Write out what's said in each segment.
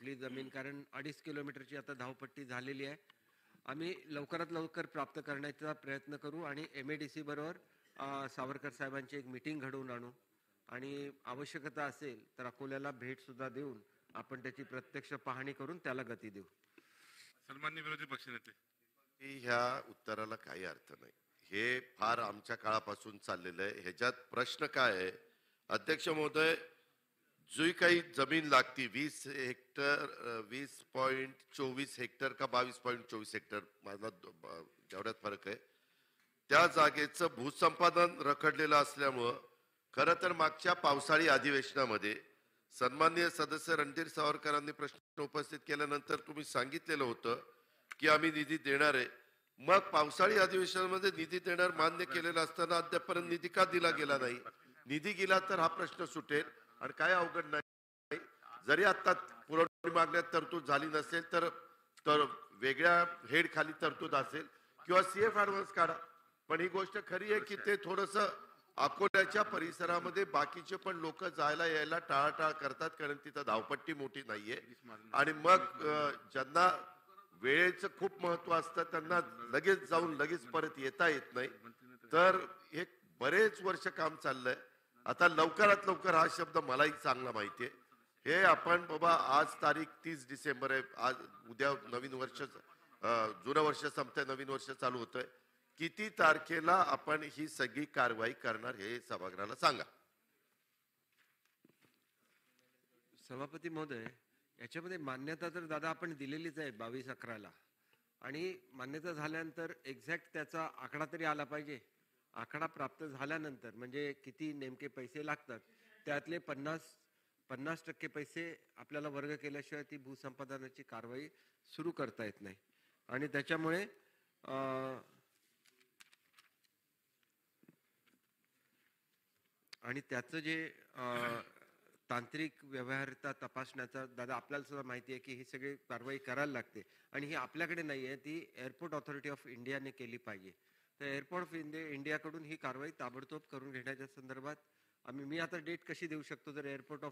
कुठली जमीन, कारण 2.5 किलोमीटरची आता धावपट्टी झालेली आहे. आम्ही लवकरात लवकर प्राप्त करण्याचा प्रयत्न करू आणि MADC बरोबर सावरकर साहेबांची एक मीटिंग घडवून आणू आणि आवश्यकता असेल तर अकोल्याला भेट सुद्धा देऊन आपण त्याची प्रत्यक्ष पाहणी करून त्याला गती देऊ. सन्माननीय विरोधी पक्षनेते, ह्या उत्तराला काही अर्थ नाही. हे फार आमच्या काळापासून चाललेलं आहे. ह्याच्यात प्रश्न काय आहे अध्यक्ष महोदय, जी काही जमीन लागती 20 हेक्टर 20.24 हेक्टर का 22.24 हेक्टर, माझा जेवढ्यात फरक आहे, त्या जागेचं भूसंपादन रखडलेलं असल्यामुळं खरं तर मागच्या पावसाळी अधिवेशनामध्ये सन्माननीय सदस्य रणधीर सावरकरांनी प्रश्न उपस्थित केल्यानंतर तुम्ही सांगितलेलं होतं की आम्ही निधी देणार आहे. मग पावसाळी अधिवेशनामध्ये निधी देणार मान्य केलेलं असताना अद्यापर्यंत निधी का दिला गेला नाही? निधी गेला तर हा प्रश्न सुटेल आणि काय अवघड नाही. जरी आता पुरवणी मागण्यात तरतूद झाली नसेल तर वेगळ्या हेड खाली तरतूद असेल किंवा CF ऍडव्हान्स काढा. पण ही गोष्ट खरी आहे की ते थोडस अकोल्याच्या परिसरामध्ये बाकीचे पण लोक जायला यायला टाळाटाळ करतात, कारण तिथं धावपट्टी मोठी नाहीये आणि मग ज्यांना वेळेचं खूप महत्व असतं त्यांना लगेच जाऊन लगेच परत येता येत नाही. तर हे बरेच वर्ष काम चाललंय. आता लवकरात लवकर हा शब्द मलाही चांगला माहितीये. हे आपण बाबा आज तारीख 30 डिसेंबर आहे, आज उद्या नवीन वर्ष, जुनं वर्ष संपतंय, नवीन वर्ष चालू होतंय. किती तारखेला आपण ही सगळी कारवाई करणार हे सभागृहाला सांगा. सभापती महोदय, याच्यामध्ये मान्यता तर दादा आपण दिलेलीच आहे 22/11ला, आणि मान्यता झाल्यानंतर एक्झॅक्ट त्याचा आकडा तरी आला पाहिजे. आकडा प्राप्त झाल्यानंतर म्हणजे किती नेमके पैसे लागतात, त्यातले 50% पैसे आपल्याला वर्ग केल्याशिवाय ती भूसंपादनाची कारवाई सुरू करता येत नाही. आणि त्याच्यामुळे आणि त्याचं जे तांत्रिक व्यवहार्यता तपासण्याचा दादा आपल्याला सुद्धा माहिती आहे की ही सगळी कारवाई करायला लागते आणि ही आपल्याकडे नाही आहे, ती एअरपोर्ट ऑथॉरिटी ऑफ इंडियाने केली पाहिजे. तर एअरपोर्ट ऑफ इंडियाकडून ही कारवाई ताबडतोब करून घेण्याच्या संदर्भात मी आता डेट कशी देऊ शकतो जर एअरपोर्ट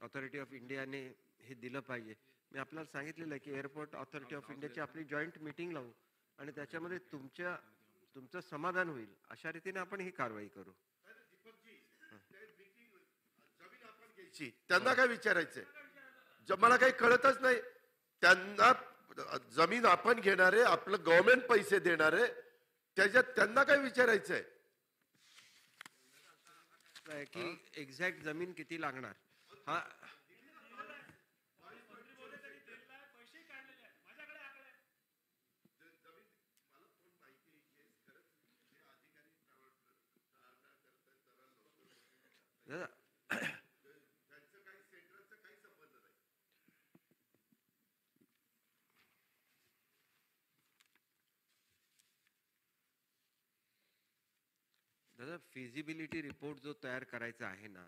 ऑथॉरिटी ऑफ इंडियाने हे दिलं पाहिजे. मी आपल्याला सांगितलेलं आहे की एअरपोर्ट ऑथॉरिटी ऑफ इंडियाची आपली जॉईंट मीटिंग लावू आणि त्याच्यामध्ये तुमचं समाधान होईल अशा रीतीने आपण ही कारवाई करू. त्यांना काय विचारायचंय? मला काही कळतच नाही. त्यांना जमीन आपण घेणार आहे, आपलं गव्हर्नमेंट पैसे देणार आहे, त्याच्यात त्यांना काय विचारायचंय की एक्झॅक्ट जमीन किती लागणार. हा दादा फिजिबिलिटी रिपोर्ट जो तयार करायचा आहे ना,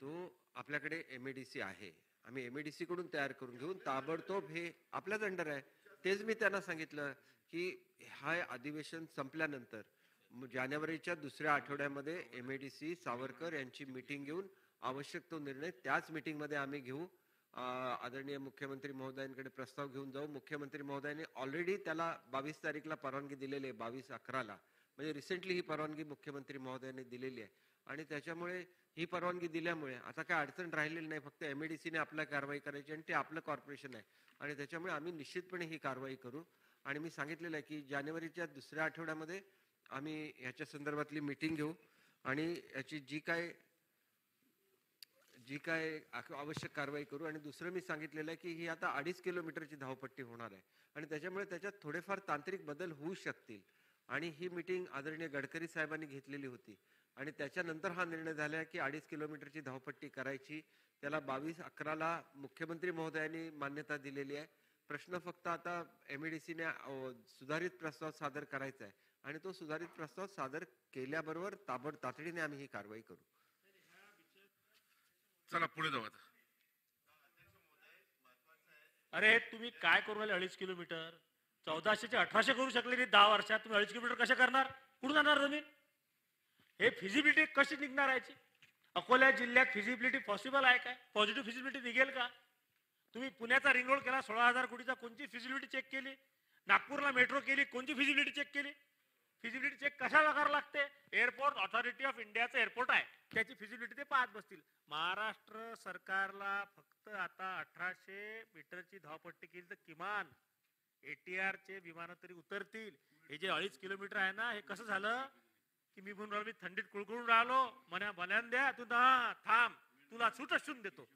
तो आपल्याकडे MADC आहे. आम्ही MADC कडून तयार करून घेऊन ताबडतोब हे आपल्याच अंडर आहे. तेच मी त्यांना सांगितलं की हा अधिवेशन संपल्यानंतर जानेवारीच्या दुसऱ्या आठवड्यामध्ये MADC सावरकर यांची मीटिंग घेऊन आवश्यक तो निर्णय त्याच मीटिंगमध्ये आम्ही घेऊ. आदरणीय मुख्यमंत्री महोदयांकडे प्रस्ताव घेऊन जाऊ. मुख्यमंत्री महोदयांनी ऑलरेडी त्याला 22 तारीखला परवानगी दिलेली आहे, 22/11ला, म्हणजे रिसेंटली ही परवानगी मुख्यमंत्री महोदयांनी दिलेली आहे. आणि त्याच्यामुळे ही परवानगी दिल्यामुळे आता काय अडचण राहिलेली नाही. फक्त MADCने आपल्या कारवाई करायची आणि ते आपलं कॉर्पोरेशन आहे आणि त्याच्यामुळे आम्ही निश्चितपणे ही कारवाई करू. आणि मी सांगितलेलं आहे की जानेवारीच्या दुसऱ्या आठवड्यामध्ये आम्ही ह्याच्या संदर्भातली मीटिंग घेऊ आणि याची जी काय आवश्यक कारवाई करू. आणि दुसरं मी सांगितलेलं आहे की ही आता 2.5 किलोमीटरची धावपट्टी होणार आहे आणि त्याच्यामुळे त्याच्यात थोडेफार तांत्रिक बदल होऊ शकतील. आणि ही मीटिंग आदरणीय गडकरी साहेबांनी घेतलेली होती आणि त्याच्यानंतर हा निर्णय झाला की 2.5 किलोमीटरची धावपट्टी करायची. त्याला 22/11ला मुख्यमंत्री महोदयांनी मान्यता दिलेली आहे. प्रश्न फक्त आता MADCने सुधारित प्रस्ताव सादर करायचा आहे आणि तो सुधारित प्रस्ताव सादर केल्याबरोबर तातडीने आम्ही ही कारवाई करू. चला पुढे जाऊ आता. अरे तुम्ही काय करू राहिले? 2.5 किलोमीटर 1400 1800 करू शकले नाही 10 वर्षात. तुम्ही 2.5 किलोमीटर कसे करणार? कुठून जाणार जमीन? हे फिजिबिलिटी कशी निघणार याची? अकोला जिल्ह्यात फिजिबिलिटी पॉसिबल आहे काय? पॉझिटिव्ह फिजिबिलिटी निघेल का? तुम्ही पुण्याचा रिंग रोड केला 16,000 कोटीचा, कोणती फिजिबिलिटी चेक केली? नागपूरला मेट्रो केली, कोणती फिजिबिलिटी चेक केली? फिजिबिलिटी चेक कशाला करावं लागते? एअरपोर्ट ऑथॉरिटी ऑफ इंडियाचं एअरपोर्ट आहे, त्याची फिजिबिलिटी ते पाहत बसतील. महाराष्ट्र सरकारला फक्त आता 1800 मीटरची धावपट्टी केली तर किमान ATR चे विमान तरी उतरतील. हे जे 2.5 किलोमीटर आहे ना, हे कसं झालं की मी म्हणून राहिलो, मी थंडीत कुळकुळून राहिलो, बनान द्या तू, थांब तुला सूट असून देतो,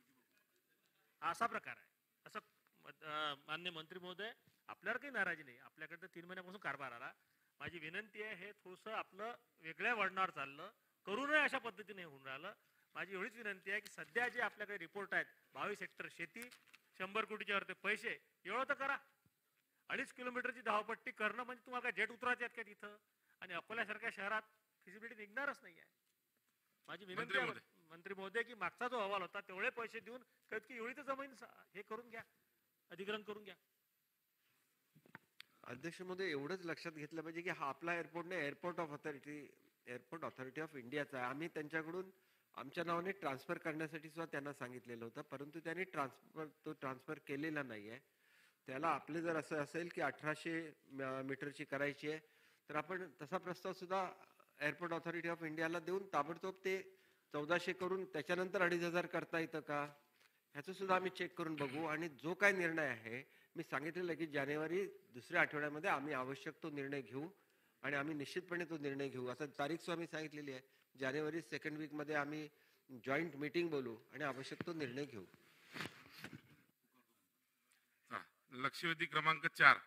असा प्रकार आहे. असं मान्य मंत्री महोदय, आपल्यावर काही नाराजी नाही, आपल्याकडे तर 3 महिन्यापासून कारभार आला. माझी विनंती आहे, हे थोडंसं आपलं वेगळ्या वळणावर चाललं, करू नये अशा पद्धतीने होऊन राहिलं. माझी एवढीच विनंती आहे की सध्या जे आपल्याकडे रिपोर्ट आहेत, 22 हेक्टर शेती, 100 कोटीच्या वरती पैसे, एवढं तर करा. 2.5 किलोमीटरची धावपट्टी करणं म्हणजे तुम्हाला काय जेट उतरायचे आहेत का तिथं? आणि अकोल्यासारख्या शहरात फिजिबिलिटी निघणारच नाही आहे. माझी विनंती आहे मंत्री महोदय की मागचा जो अहवाल होता तेवढे पैसे देऊन कळत की एवढी तर जमीन हे करून घ्या, अधिग्रहण करून घ्या. अध्यक्ष महोदय, एवढंच लक्षात घेतलं पाहिजे की हा आपला एअरपोर्ट नाही, एअरपोर्ट ऑथॉरिटी ऑफ इंडियाचा आहे. आम्ही त्यांच्याकडून आमच्या नावाने ट्रान्सफर करण्यासाठी सुद्धा त्यांना सांगितलेलं होतं, परंतु त्यांनी ट्रान्सफर केलेला नाही आहे. त्याला आपले जर असं असेल की 1800 मीटरची करायची आहे, तर आपण तसा प्रस्ताव सुद्धा एअरपोर्ट ऑथॉरिटी ऑफ इंडियाला देऊन ताबडतोब ते 1400 करून त्याच्यानंतर 2500 करता येतं का, ह्याचं सुद्धा आम्ही चेक करून बघू. आणि जो काय निर्णय आहे, मी सांगितलेलं आहे की जानेवारी 2ऱ्या आठवड्यामध्ये आम्ही आवश्यक तो निर्णय घेऊ आणि आम्ही निश्चितपणे तो निर्णय घेऊ. आता तारीख सुद्धा आम्ही सांगितलेली आहे, जानेवारी 2nd वीकमध्ये आम्ही जॉईंट मीटिंग बोलू आणि आवश्यक तो निर्णय घेऊ. लक्षवेधी क्रमांक 4.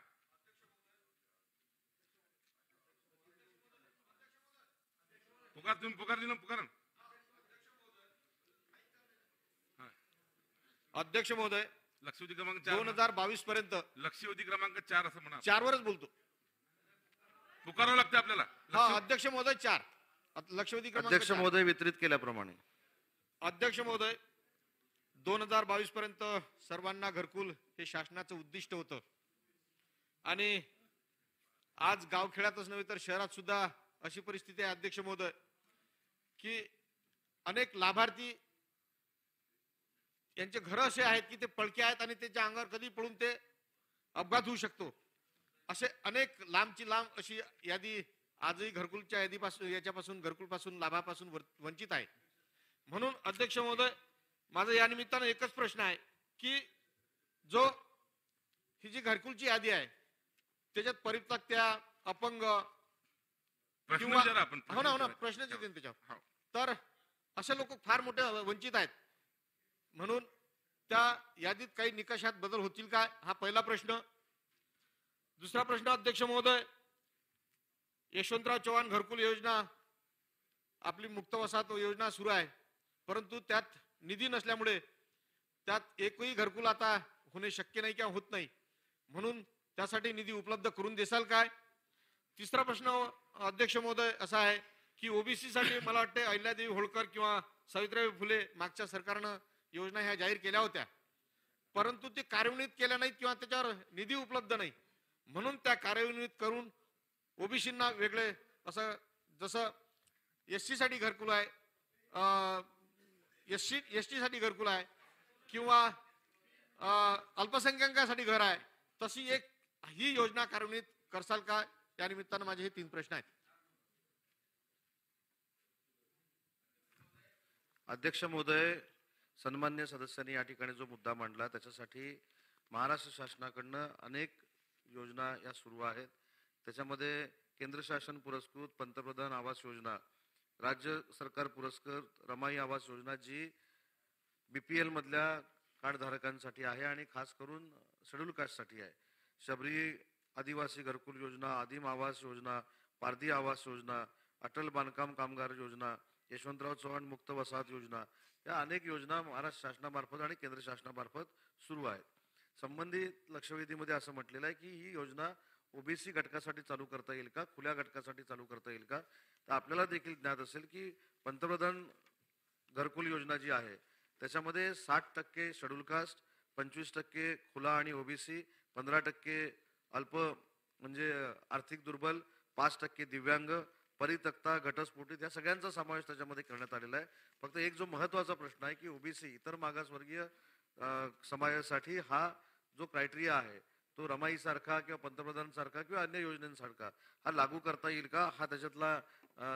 पुकार दिलं पुकार. अध्यक्ष महोदय, लक्षवेधी क्रमांक 4 2022 पर्यंत लक्षवेधी क्रमांक 4 असं म्हणा. 4 वरच बोलतो. पुकारावं लागतं आपल्याला. हा अध्यक्ष महोदय, 4 लक्षवेधी क्रमांक अध्यक्ष 4. महोदय वितरित केल्याप्रमाणे. अध्यक्ष महोदय, 2022 पर्यंत सर्वांना घरकुल हे शासनाचं उद्दिष्ट होतं आणि आज गावखेड्यातच नव्हे तर शहरात सुद्धा अशी परिस्थिती आहे अध्यक्ष महोदय की अनेक लाभार्थी यांचे घर असे आहेत की ते पळके आहेत आणि त्याच्या अंगावर कधी पडून ते अपघात होऊ शकतो. असे अनेक लांबची लांब अशी यादी आजही घरकुलच्या यादीपासून याच्यापासून घरकुलपासून लाभापासून वंचित आहे. म्हणून अध्यक्ष महोदय, माझा या निमित्तानं एकच प्रश्न आहे की जो ही जी घरकुलची यादी आहे त्याच्यात परित्यक्त्या, अपंग किंवा हो ना प्रश्नच येते त्याच्यावर, तर असे लोक फार मोठे वंचित आहेत. म्हणून त्या यादीत काही निकषात बदल होतील काय, हा पहिला प्रश्न. दुसरा प्रश्न अध्यक्ष महोदय, यशवंतराव चव्हाण घरकुल योजना आपली मुक्त वसाहत योजना सुरू आहे, परंतु त्यात निधी नसल्यामुळे त्यात एकही घरकुल आता होणे शक्य नाही किंवा होत नाही. म्हणून त्यासाठी निधी उपलब्ध करून देसाल काय. तिसरा प्रश्न अध्यक्ष महोदय असा आहे की ओबीसी साठी मला वाटते अहिल्यादेवी होळकर किंवा सावित्रीबाई फुले मागच्या सरकारनं योजना ह्या जाहीर केल्या होत्या, परंतु ते कार्यान्वित केल्या नाहीत किंवा त्याच्यावर निधी उपलब्ध नाही. म्हणून त्या कार्यान्वित करून ओबीसींना वेगळे असं जसं एससी साठी घरकुल आहे, एसटी साठी घरकुल आहे किंवा अल्पसंख्याकांसाठी घर आहे, तशी एक ही योजना कार्यान्वित करसाल का. या निमित्तानं माझे हे 3 प्रश्न आहेत. अध्यक्ष महोदय, सन्मान्य सदस्यांनी या ठिकाणी जो मुद्दा मांडला त्याच्यासाठी महाराष्ट्र शासनाकडनं अनेक योजना या सुरू आहेत. त्याच्यामध्ये केंद्र शासन पुरस्कृत पंतप्रधान आवास योजना, राज्य सरकार पुरस्कृत रमाई आवास योजना जी BPL मधल्या कार्डधारकांसाठी आहे आणि खास करून शेड्यूल कास्टसाठी आहे. शबरी आदिवासी घरकुल योजना, आदिम आवास योजना, पारधी आवास योजना, अटल बांधकाम कामगार योजना, यशवंतराव चव्हाण मुक्त वसाहत योजना, या अनेक योजना महाराष्ट्र शासनामार्फत आणि केंद्र शासनामार्फत सुरू आहेत. संबंधित लक्षवेधीमध्ये असं म्हटलेलं आहे की ही योजना ओबीसी घटकासाठी चालू करता येईल का, खुल्या घटकासाठी चालू करता येईल का. तर आपल्याला देखील ज्ञात असेल की पंतप्रधान घरकुल योजना जी आहे त्याच्यामध्ये 60% शेड्यूल कास्ट, 25% खुला आणि ओबीसी, 15% अल्प म्हणजे आर्थिक दुर्बल, 5% दिव्यांग, परितक्ता, घटस्फोटित या सगळ्यांचा समावेश त्याच्यामध्ये करण्यात आलेला आहे. फक्त एक जो महत्त्वाचा प्रश्न आहे की ओबीसी इतर मागासवर्गीय समाजासाठी हा जो क्रायटेरिया आहे तो रमाई सारखा किंवा पंतप्रधान सारखा किंवा अन्य योजनांसारखा हा लागू करता येईल का, हा त्याच्यातला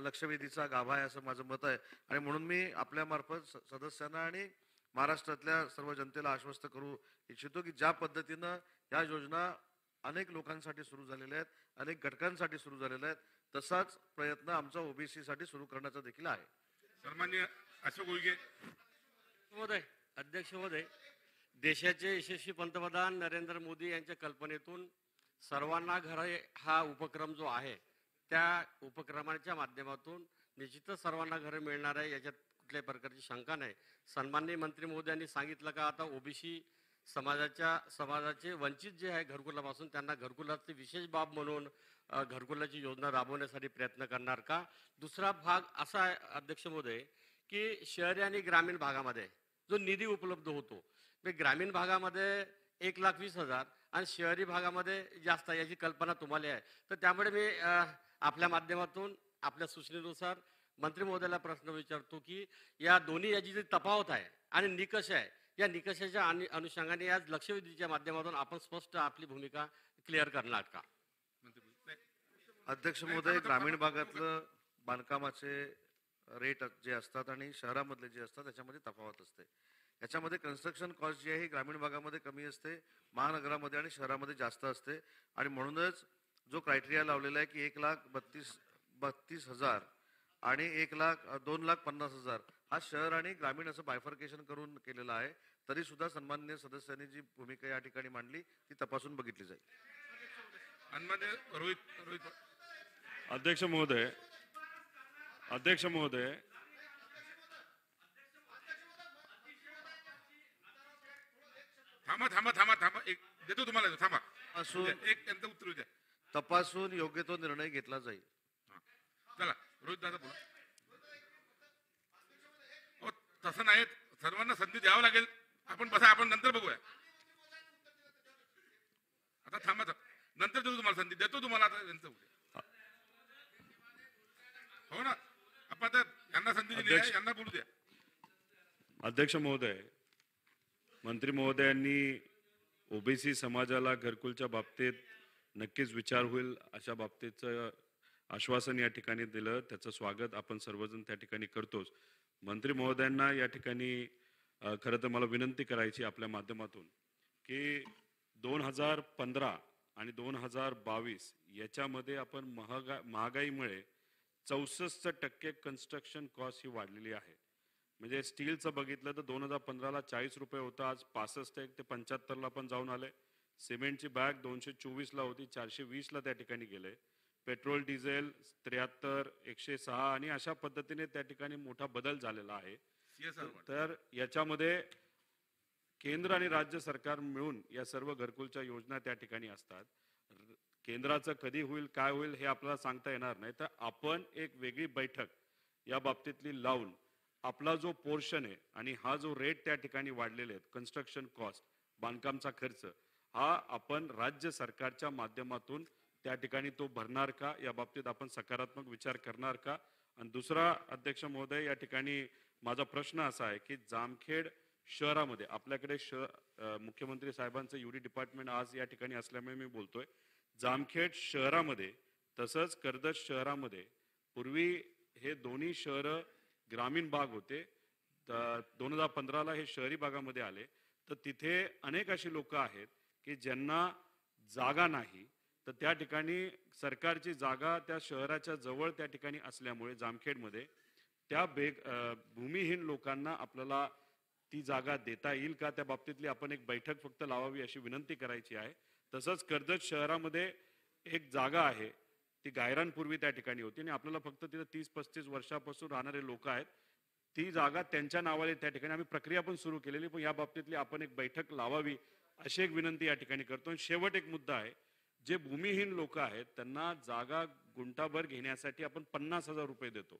लक्षवेधीचा गाभा आहे असं माझं मत आहे. आणि म्हणून मी आपल्या मार्फत सदस्यांना आणि महाराष्ट्रातल्या सर्व जनतेला आश्वस्त करू इच्छितो की ज्या पद्धतीनं या योजना अनेक लोकांसाठी सुरू झालेल्या आहेत, अनेक घटकांसाठी सुरू झालेल्या आहेत, तसाच प्रयत्न आमचा ओबीसी साठी सुरू करण्याचा देखील आहे. सन्माननीय अशोक उईके. महोदय, अध्यक्ष महोदय, देशाचे यशस्वी पंतप्रधान नरेंद्र मोदी यांच्या कल्पनेतून सर्वांना घरे हा उपक्रम जो आहे त्या उपक्रमाच्या माध्यमातून निश्चितच सर्वांना घरे मिळणार आहे, याच्यात कुठल्याही प्रकारची शंका नाही. सन्माननीय मंत्री महोदयांनी सांगितलं का आता ओबीसी समाजाचे वंचित जे आहे घरकुलापासून त्यांना घरकुलाची विशेष बाब म्हणून घरकुलाची योजना राबवण्यासाठी प्रयत्न करणार का. दुसरा भाग असा आहे अध्यक्ष महोदय की शहरी आणि ग्रामीण भागामध्ये जो निधी उपलब्ध होतो ग्रामीण भागामध्ये 1,20,000 आणि शहरी भागामध्ये जास्त आहे याची कल्पना तुम्हाला आहे. तर त्यामुळे मी आपल्या माध्यमातून आपल्या सूचनेनुसार मंत्री महोदयाला प्रश्न विचारतो की या दोन्ही याची जी तफावत आहे आणि निकष आहे या निकषाच्या अनुषंगाने आज लक्षवेधीच्या माध्यमातून आपण स्पष्ट आपली भूमिका क्लिअर करणार का. अध्यक्ष महोदय, ग्रामीण भागातलं बांधकामाचे रेट जे असतात आणि शहरामधले जे असतात त्याच्यामध्ये तफावत असते. याच्यामध्ये कन्स्ट्रक्शन कॉस्ट जी आहे ही ग्रामीण भागामध्ये कमी असते, महानगरामध्ये आणि शहरामध्ये जास्त असते. आणि म्हणूनच जो क्रायटेरिया लावलेला आहे की 1,32,000 आणि 2,50,000 हा शहर आणि ग्रामीण असं बायफर्केशन करून केलेला आहे. तरी सुद्धा सन्माननीय सदस्यांनी जी भूमिका या ठिकाणी मांडली ती तपासून बघितली जाईल. सन्माननीय रोहित. अध्यक्ष महोदय, थांबा एक देतो तुम्हाला, थांबा एक त्यांचं उत्तर द्या. तपासून योग्य तो निर्णय घेतला जाईल. चला रोहित दादा बोला. तसं नाही, सर्वांना संधी द्यावं लागेल. आपण बसा, आपण नंतर बघूया. आता थांबा, नंतर देतो तुम्हाला संधी, देतो तुम्हाला. आता त्यांचं हो ना, आपण आता यांना संधी दिली आहे, यांना बोलू द्या. अध्यक्ष महोदय, मंत्री महोदयांनी ओबीसी समाजाला घरकुलच्या बाबतीत नक्कीच विचार होईल अशा बाबतीचं आश्वासन या ठिकाणी दिलं. त्याचं स्वागत आपण सर्वजण त्या ठिकाणी करतोच. मंत्री महोदयांना या ठिकाणी खरं तर मला विनंती करायची आपल्या माध्यमातून की 2015 आणि 2022 याच्यामध्ये आपण महागाईमुळे 64% कन्स्ट्रक्शन कॉस्ट ही वाढलेली आहे. म्हणजे स्टीलचं बघितलं तर 2015ला 40 रुपये होतं, आज 65 ते 75ला पण जाऊन आले. सिमेंटची बॅग 224ला होती, 420ला त्या ठिकाणी गेले. पेट्रोल डिझेल 73, 106 आणि अशा पद्धतीने त्या ठिकाणी मोठा बदल झालेला आहे. तर याच्यामध्ये केंद्र आणि राज्य सरकार मिळून या सर्व घरकुलच्या योजना त्या ठिकाणी असतात. केंद्राचं कधी होईल काय होईल हे आपल्याला सांगता येणार नाही. तर आपण एक वेगळी बैठक या बाबतीतली लावून आपला जो पोर्शन आहे आणि हा जो रेट त्या ठिकाणी वाढलेले आहेत कन्स्ट्रक्शन कॉस्ट, बांधकामचा खर्च, हा आपण राज्य सरकारच्या माध्यमातून त्या ठिकाणी तो भरणार का, या बाबतीत आपण सकारात्मक विचार करणार का. आणि दुसरा अध्यक्ष महोदय, या ठिकाणी माझा प्रश्न असा आहे की जामखेड शहरामध्ये आपल्याकडे मुख्यमंत्री साहेबांचं युडी डिपार्टमेंट आज या ठिकाणी असल्यामुळे मी बोलतोय, जामखेड शहरामध्ये तसंच कर्जत शहरामध्ये पूर्वी हे दोन्ही शहर ग्रामीण भाग होते. 2015ला हे शहरी भागामध्ये आले. तर तिथे अनेक अशी लोक आहेत की ज्यांना जागा नाही, तर त्या ठिकाणी सरकारची जागा त्या शहराच्या जवळ त्या ठिकाणी असल्यामुळे जामखेडमध्ये त्या भूमिहीन लोकांना आपल्याला ती जागा देता येईल का, त्या बाबतीतली आपण एक बैठक फक्त लावावी अशी विनंती करायची आहे. तसंच कर्जत शहरामध्ये एक जागा आहे, ती गायरानपूर्वी त्या ठिकाणी होती आणि आपल्याला फक्त तिथे 30-35 वर्षापासून राहणारे लोक आहेत. ती जागा त्यांच्या नावाने त्या ठिकाणी आम्ही प्रक्रिया पण सुरू केलेली, पण या बाबतीतली आपण एक बैठक लावावी अशी एक विनंती या ठिकाणी करतो. शेवट एक मुद्दा आहे, जे भूमिहीन लोक आहेत त्यांना जागा गुंठाभर घेण्यासाठी आपण 50,000 रुपये देतो.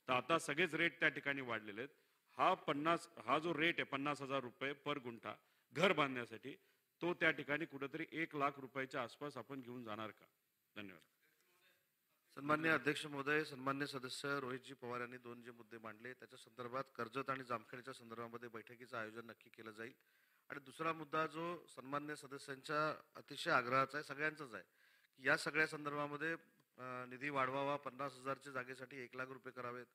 तर आता सगळेच रेट त्या ठिकाणी वाढलेले आहेत. हा जो रेट आहे 50,000 रुपये पर गुंठा घर बांधण्यासाठी, तो त्या ठिकाणी कुठेतरी 1 लाख रुपयाच्या आसपास आपण घेऊन जाणार का. धन्यवाद. सन्मान्य अध्यक्ष महोदय, सन्मान्य सदस्य रोहितजी पवार यांनी दोन जे मुद्दे मांडले त्याच्या संदर्भात कर्जत आणि जामखेडच्या संदर्भामध्ये बैठकीचं आयोजन नक्की केलं जाईल. आणि दुसरा मुद्दा जो सन्मान्य सदस्यांच्या अतिशय आग्रहाचा आहे, सगळ्यांचाच आहे, की या सगळ्या संदर्भामध्ये निधी वाढवावा. 50,000च्या जागेसाठी 1 लाख रुपये करावेत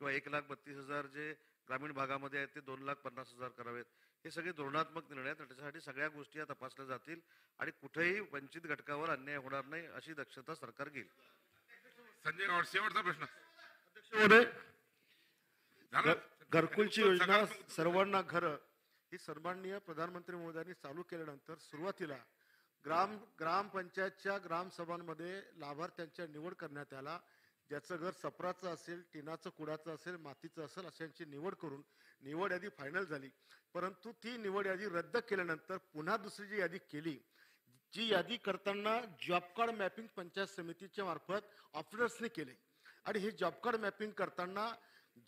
किंवा 1,32,000 जे ग्रामीण भागामध्ये आहेत ते 2,50,000 करावेत. हे सगळे धोरणात्मक निर्णय आहेत. त्याच्यासाठी सगळ्या गोष्टी या तपासल्या जातील आणि कुठेही वंचित घटकावर अन्याय होणार नाही अशी दक्षता सरकार घेईल. संजय राऊत शेवटचा प्रश्न महोदय, झाला? घरकुलची योजना सर्वांना घरं ही सन्माननीय प्रधानमंत्री मोदयांनी चालू केल्यानंतर सुरुवातीला ग्रामपंचायतच्या ग्रामसभांमध्ये लाभार्थ्यांच्या निवड करण्यात आला. ज्याचं घर सपराचं असेल, टिनाचं कुडाचं असेल, मातीचं असेल अशांची निवड करून निवड यादी फायनल झाली. परंतु ती निवड यादी रद्द केल्यानंतर पुन्हा दुसरी जी यादी केली, जी यादी करताना जॉब कार्ड मॅपिंग पंचायत समितीच्या मार्फत ऑफिसर्सने केले. आणि हे जॉब कार्ड मॅपिंग करताना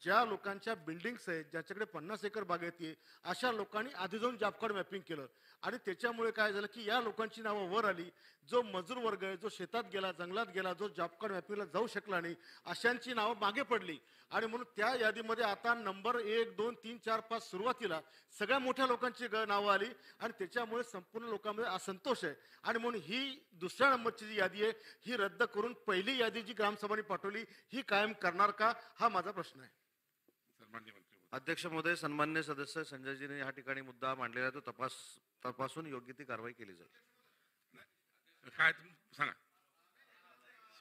ज्या लोकांच्या बिल्डिंग्स आहेत, ज्याच्याकडे 50 एकर बागायत आहे, अशा लोकांनी आधी जाऊन जॉब कार्ड मॅपिंग केलं. आणि त्याच्यामुळे काय झालं की या लोकांची नावं वर आली. जो मजूर वर्ग आहे, जो शेतात गेला, जंगलात गेला, जो जॉब कार्ड मॅपिंगला जाऊ शकला नाही, अशांची नावं मागे पडली. आणि म्हणून त्या यादीमध्ये आता नंबर 1, 2, 3, 4, 5 सुरुवातीला सगळ्या मोठ्या लोकांची नावं आली. आणि त्याच्यामुळे संपूर्ण लोकांमध्ये असंतोष आहे. आणि म्हणून ही दुसऱ्या नंबरची जी यादी आहे ही रद्द करून पहिली यादी जी ग्रामसभांनी पाठवली ही कायम करणार का, हा माझा प्रश्न आहे. सन्माननीय मंत्री अध्यक्ष महोदय, सन्मान्य सदस्य संजयजीने या ठिकाणी मुद्दा मांडलेला आहे, तो तपासून योग्य ती कारवाई केली जाईल. काय तुम्ही सांगा.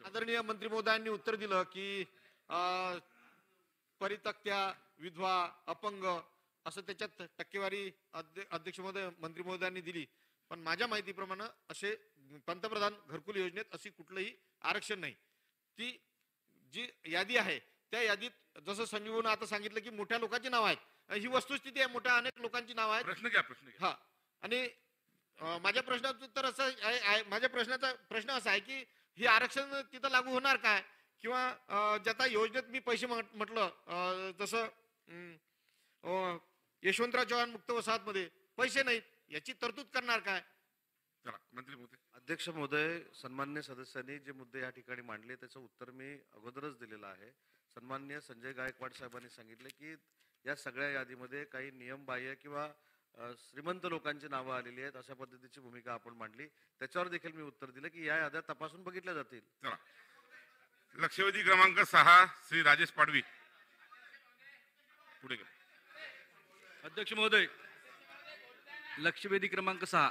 आदरणीय मंत्री महोदयांनी उत्तर दिलं की परितक्त्या, विधवा, अपंग असं त्याच्यात टक्केवारी अध्यक्ष महोदय मंत्री महोदयांनी दिली. पण माझ्या माहितीप्रमाणे असे पंतप्रधान घरकुल योजनेत अशी कुठलंही आरक्षण नाही. ती जी यादी आहे त्या यादीत जसं संजीवनं आता सांगितलं की मोठ्या लोकांची नाव आहेत, ही वस्तुस्थिती आहे, मोठ्या अनेक लोकांची नाव आहेत. प्रश्न घ्या. हा, आणि माझ्या प्रश्नाचं उत्तर असं आहे, माझ्या प्रश्नाचा प्रश्न असा आहे की हे आरक्षण तिथं लागू होणार काय, किंवा ज्याचा योजनेत मी पैसे म्हटलं जसं यशवंतराव चव्हाण मुक्त वसाहतमध्ये पैसे नाहीत, याची तरतूद करणार काय. चला मंत्री महोदय. अध्यक्ष महोदय, सन्मान्य सदस्यांनी जे मुद्दे या ठिकाणी मांडले त्याचं उत्तर मी अगोदरच दिलेलं आहे. सन्मान्य संजय गायकवाड साहेबांनी सांगितले की या सगळ्या यादीमध्ये काही नियमबाह्य किंवा श्रीमंत लोकांची नावं आलेली आहेत अशा पद्धतीची भूमिका आपण मांडली. त्याच्यावर देखील मी उत्तर दिलं की या याद्या तपासून बघितल्या जातील. चला, लक्षवेधी क्रमांक 6 श्री राजेश पाडवी पुढे गेले. अध्यक्ष महोदय, लक्षवेधी क्रमांक 6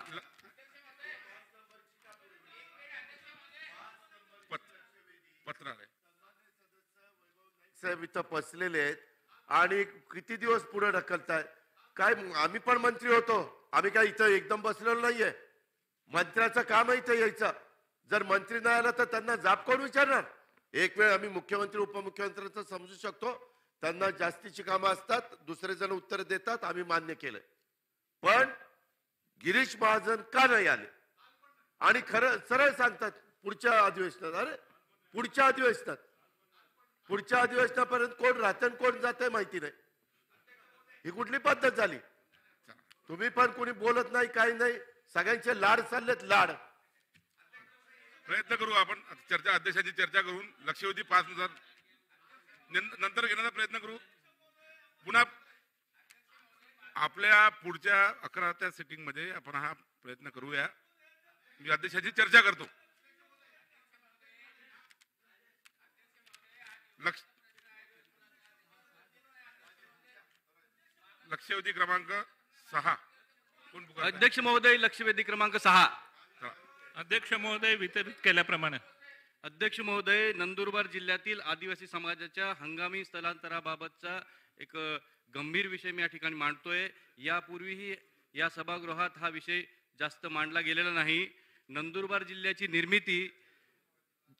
पत्र आहे साहेब इथं बसलेले आहेत आणि किती दिवस पुढे ढकलताय काय. आम्ही पण मंत्री होतो, आम्ही काय इथं एकदम बसलेलो नाहीये. मंत्र्याचं काम आहे इथं यायचं. जर मंत्री नाही आला तर त्यांना जाब कोण विचारणार. एक वेळ आम्ही मुख्यमंत्री उपमुख्यमंत्र्यांचं समजू शकतो, त्यांना जास्तीची कामं असतात, दुसरे जण उत्तर देतात, आम्ही मान्य केलंय. पण गिरीश महाजन का नाही आले आणि खरं सरळ सांगतात पुढच्या अधिवेशनात, अरे पुढच्या अधिवेशनापर्यंत कोण राहतं कोण जातंय माहिती नाही. ही कुठली पद्धत झाली. तुम्ही पण कोणी बोलत नाही, काही नाही, सगळ्यांचे लाड चाललेत, लाड. प्रयत्न करू आपण चर्चा, अध्यक्षांची चर्चा करून लक्षवेधी 5 नुसार नंतर घेण्याचा प्रयत्न करू. पुन्हा आपल्या पुढच्या 11व्या सिटिंग मध्ये आपण हा प्रयत्न करूया. मी अध्यक्षांची चर्चा करतो. लक्षवेधी क्रमांक 6 कोण पुकारतंय? अध्यक्ष महोदय, लक्षवेधी क्रमांक 6 अध्यक्ष महोदय वितरित केल्याप्रमाणे. अध्यक्ष महोदय, नंदुरबार जिल्ह्यातील आदिवासी समाजाच्या हंगामी स्थलांतराबाबतचा एक गंभीर विषय मी या ठिकाणी मांडतोय. यापूर्वीही या सभागृहात हा विषय जास्त मांडला गेलेला नाही. नंदुरबार जिल्ह्याची निर्मिती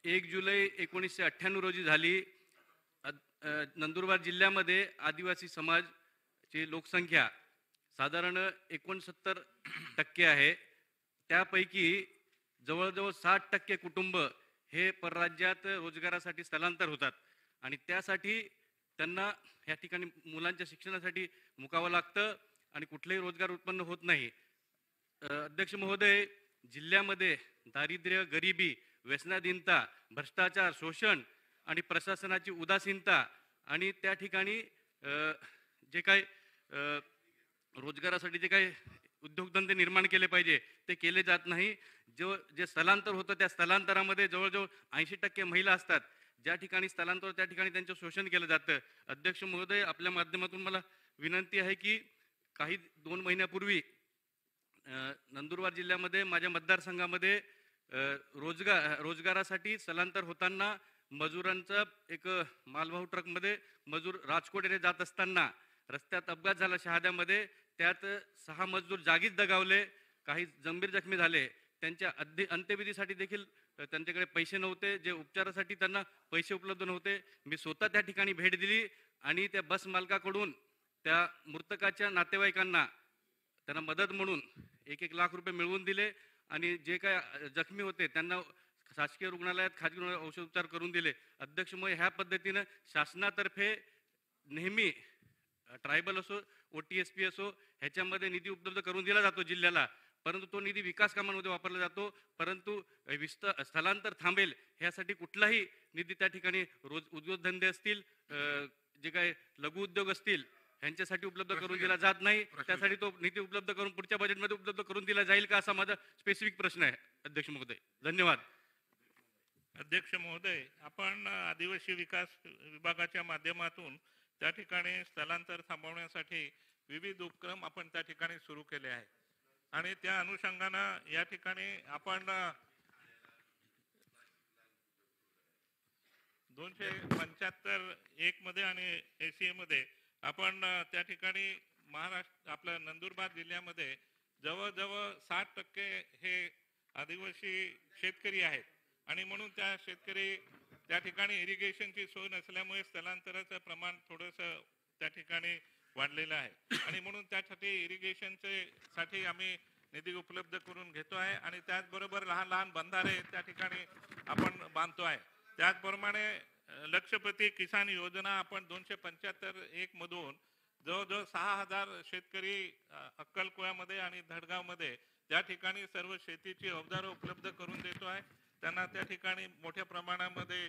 1 जुलै 1998 रोजी झाली. नंदुरबार जिल्ह्यामध्ये आदिवासी समाजाची लोकसंख्या साधारण 69% आहे. त्यापैकी जवळजवळ 60% कुटुंब हे परराज्यात रोजगारासाठी स्थलांतर होतात आणि त्यासाठी त्यांना या ठिकाणी मुलांच्या शिक्षणासाठी मुकावं लागतं आणि कुठलेही रोजगार उत्पन्न होत नाही. अध्यक्ष महोदय, जिल्ह्यामध्ये दारिद्र्य, गरिबी, व्यसनाधीनता, भ्रष्टाचार, शोषण आणि प्रशासनाची उदासीनता आणि त्या ठिकाणी जे काही रोजगारासाठी जे काही उद्योगधंदे निर्माण केले पाहिजे ते केले जात नाही. जे स्थलांतर होतं त्या स्थलांतरामध्ये जवळजवळ 80% महिला असतात. ज्या ठिकाणी स्थलांतर त्या ठिकाणी त्यांचं शोषण केलं जातं. अध्यक्ष महोदय, आपल्या माध्यमातून मला विनंती आहे की काही 2 महिन्यापूर्वी नंदुरबार जिल्ह्यामध्ये माझ्या मतदारसंघामध्ये रोजगारासाठी स्थलांतर होताना मजुरांचा एक मालवाहू ट्रकमध्ये मजूर राजकोट येथे जात असताना रस्त्यात अपघात झाला शहाद्यामध्ये. त्यात 6 मजदूर जागीच दगावले, काही गंभीर जखमी झाले. त्यांच्या अंत्यविधीसाठी देखील त्यांच्याकडे पैसे नव्हते, जे उपचारासाठी त्यांना पैसे उपलब्ध नव्हते. मी स्वतः त्या ठिकाणी भेट दिली आणि त्या बस मालकाकडून त्या मृतकाच्या नातेवाईकांना त्यांना मदत म्हणून 1-1 लाख रुपये मिळवून दिले आणि जे काय जखमी होते त्यांना शासकीय रुग्णालयात खाजगी रुग्णालयात औषधोपचार करून दिले. अध्यक्ष महोदय, ह्या पद्धतीनं शासनातर्फे नेहमी ट्रायबल असो OTSP असो ह्याच्यामध्ये निधी उपलब्ध करून दिला जातो जिल्ह्याला, परंतु तो निधी विकास कामांमध्ये वापरला जातो. परंतु स्थलांतर थांबेल ह्यासाठी कुठलाही निधी त्या ठिकाणी उद्योगधंदे असतील, जे काही लघु उद्योग असतील ह्यांच्यासाठी उपलब्ध करून दिला जात नाही. त्यासाठी तो निधी उपलब्ध करून पुढच्या बजेटमध्ये उपलब्ध करून दिला जाईल का, असा माझा स्पेसिफिक प्रश्न आहे अध्यक्ष महोदय. धन्यवाद. अध्यक्ष महोदय, आपण आदिवासी विकास विभागाच्या माध्यमातून त्या ठिकाणी स्थलांतर थांबवण्यासाठी विविध उपक्रम आपण त्या ठिकाणी सुरू केले आहे आणि त्या अनुषंगानं या ठिकाणी आपण 275 मध्ये आणि ACA मध्ये आपण त्या ठिकाणी महाराष्ट्र आपल्या नंदुरबार जिल्ह्यामध्ये जवळजवळ 60% हे आदिवासी शेतकरी आहेत आणि म्हणून त्या शेतकरी त्या ठिकाणी इरिगेशनची सोय नसल्यामुळे स्थलांतराचं प्रमाण थोडंसं त्या ठिकाणी वाढलेलं आहे आणि म्हणून त्यासाठी इरिगेशनचे साठी आम्ही निधी उपलब्ध करून घेतो आहे आणि त्याचबरोबर लहान लहान बंधारे त्या ठिकाणी आपण बांधतो आहे. त्याचप्रमाणे लक्षपती किसान योजना आपण 275 मधून जवळजवळ 6000 शेतकरी अक्कलकोयामध्ये आणि धडगावमध्ये त्या ठिकाणी सर्व शेतीची अवजारं उपलब्ध करून देतो आहे. त्यांना त्या ठिकाणी मोठ्या प्रमाणामध्ये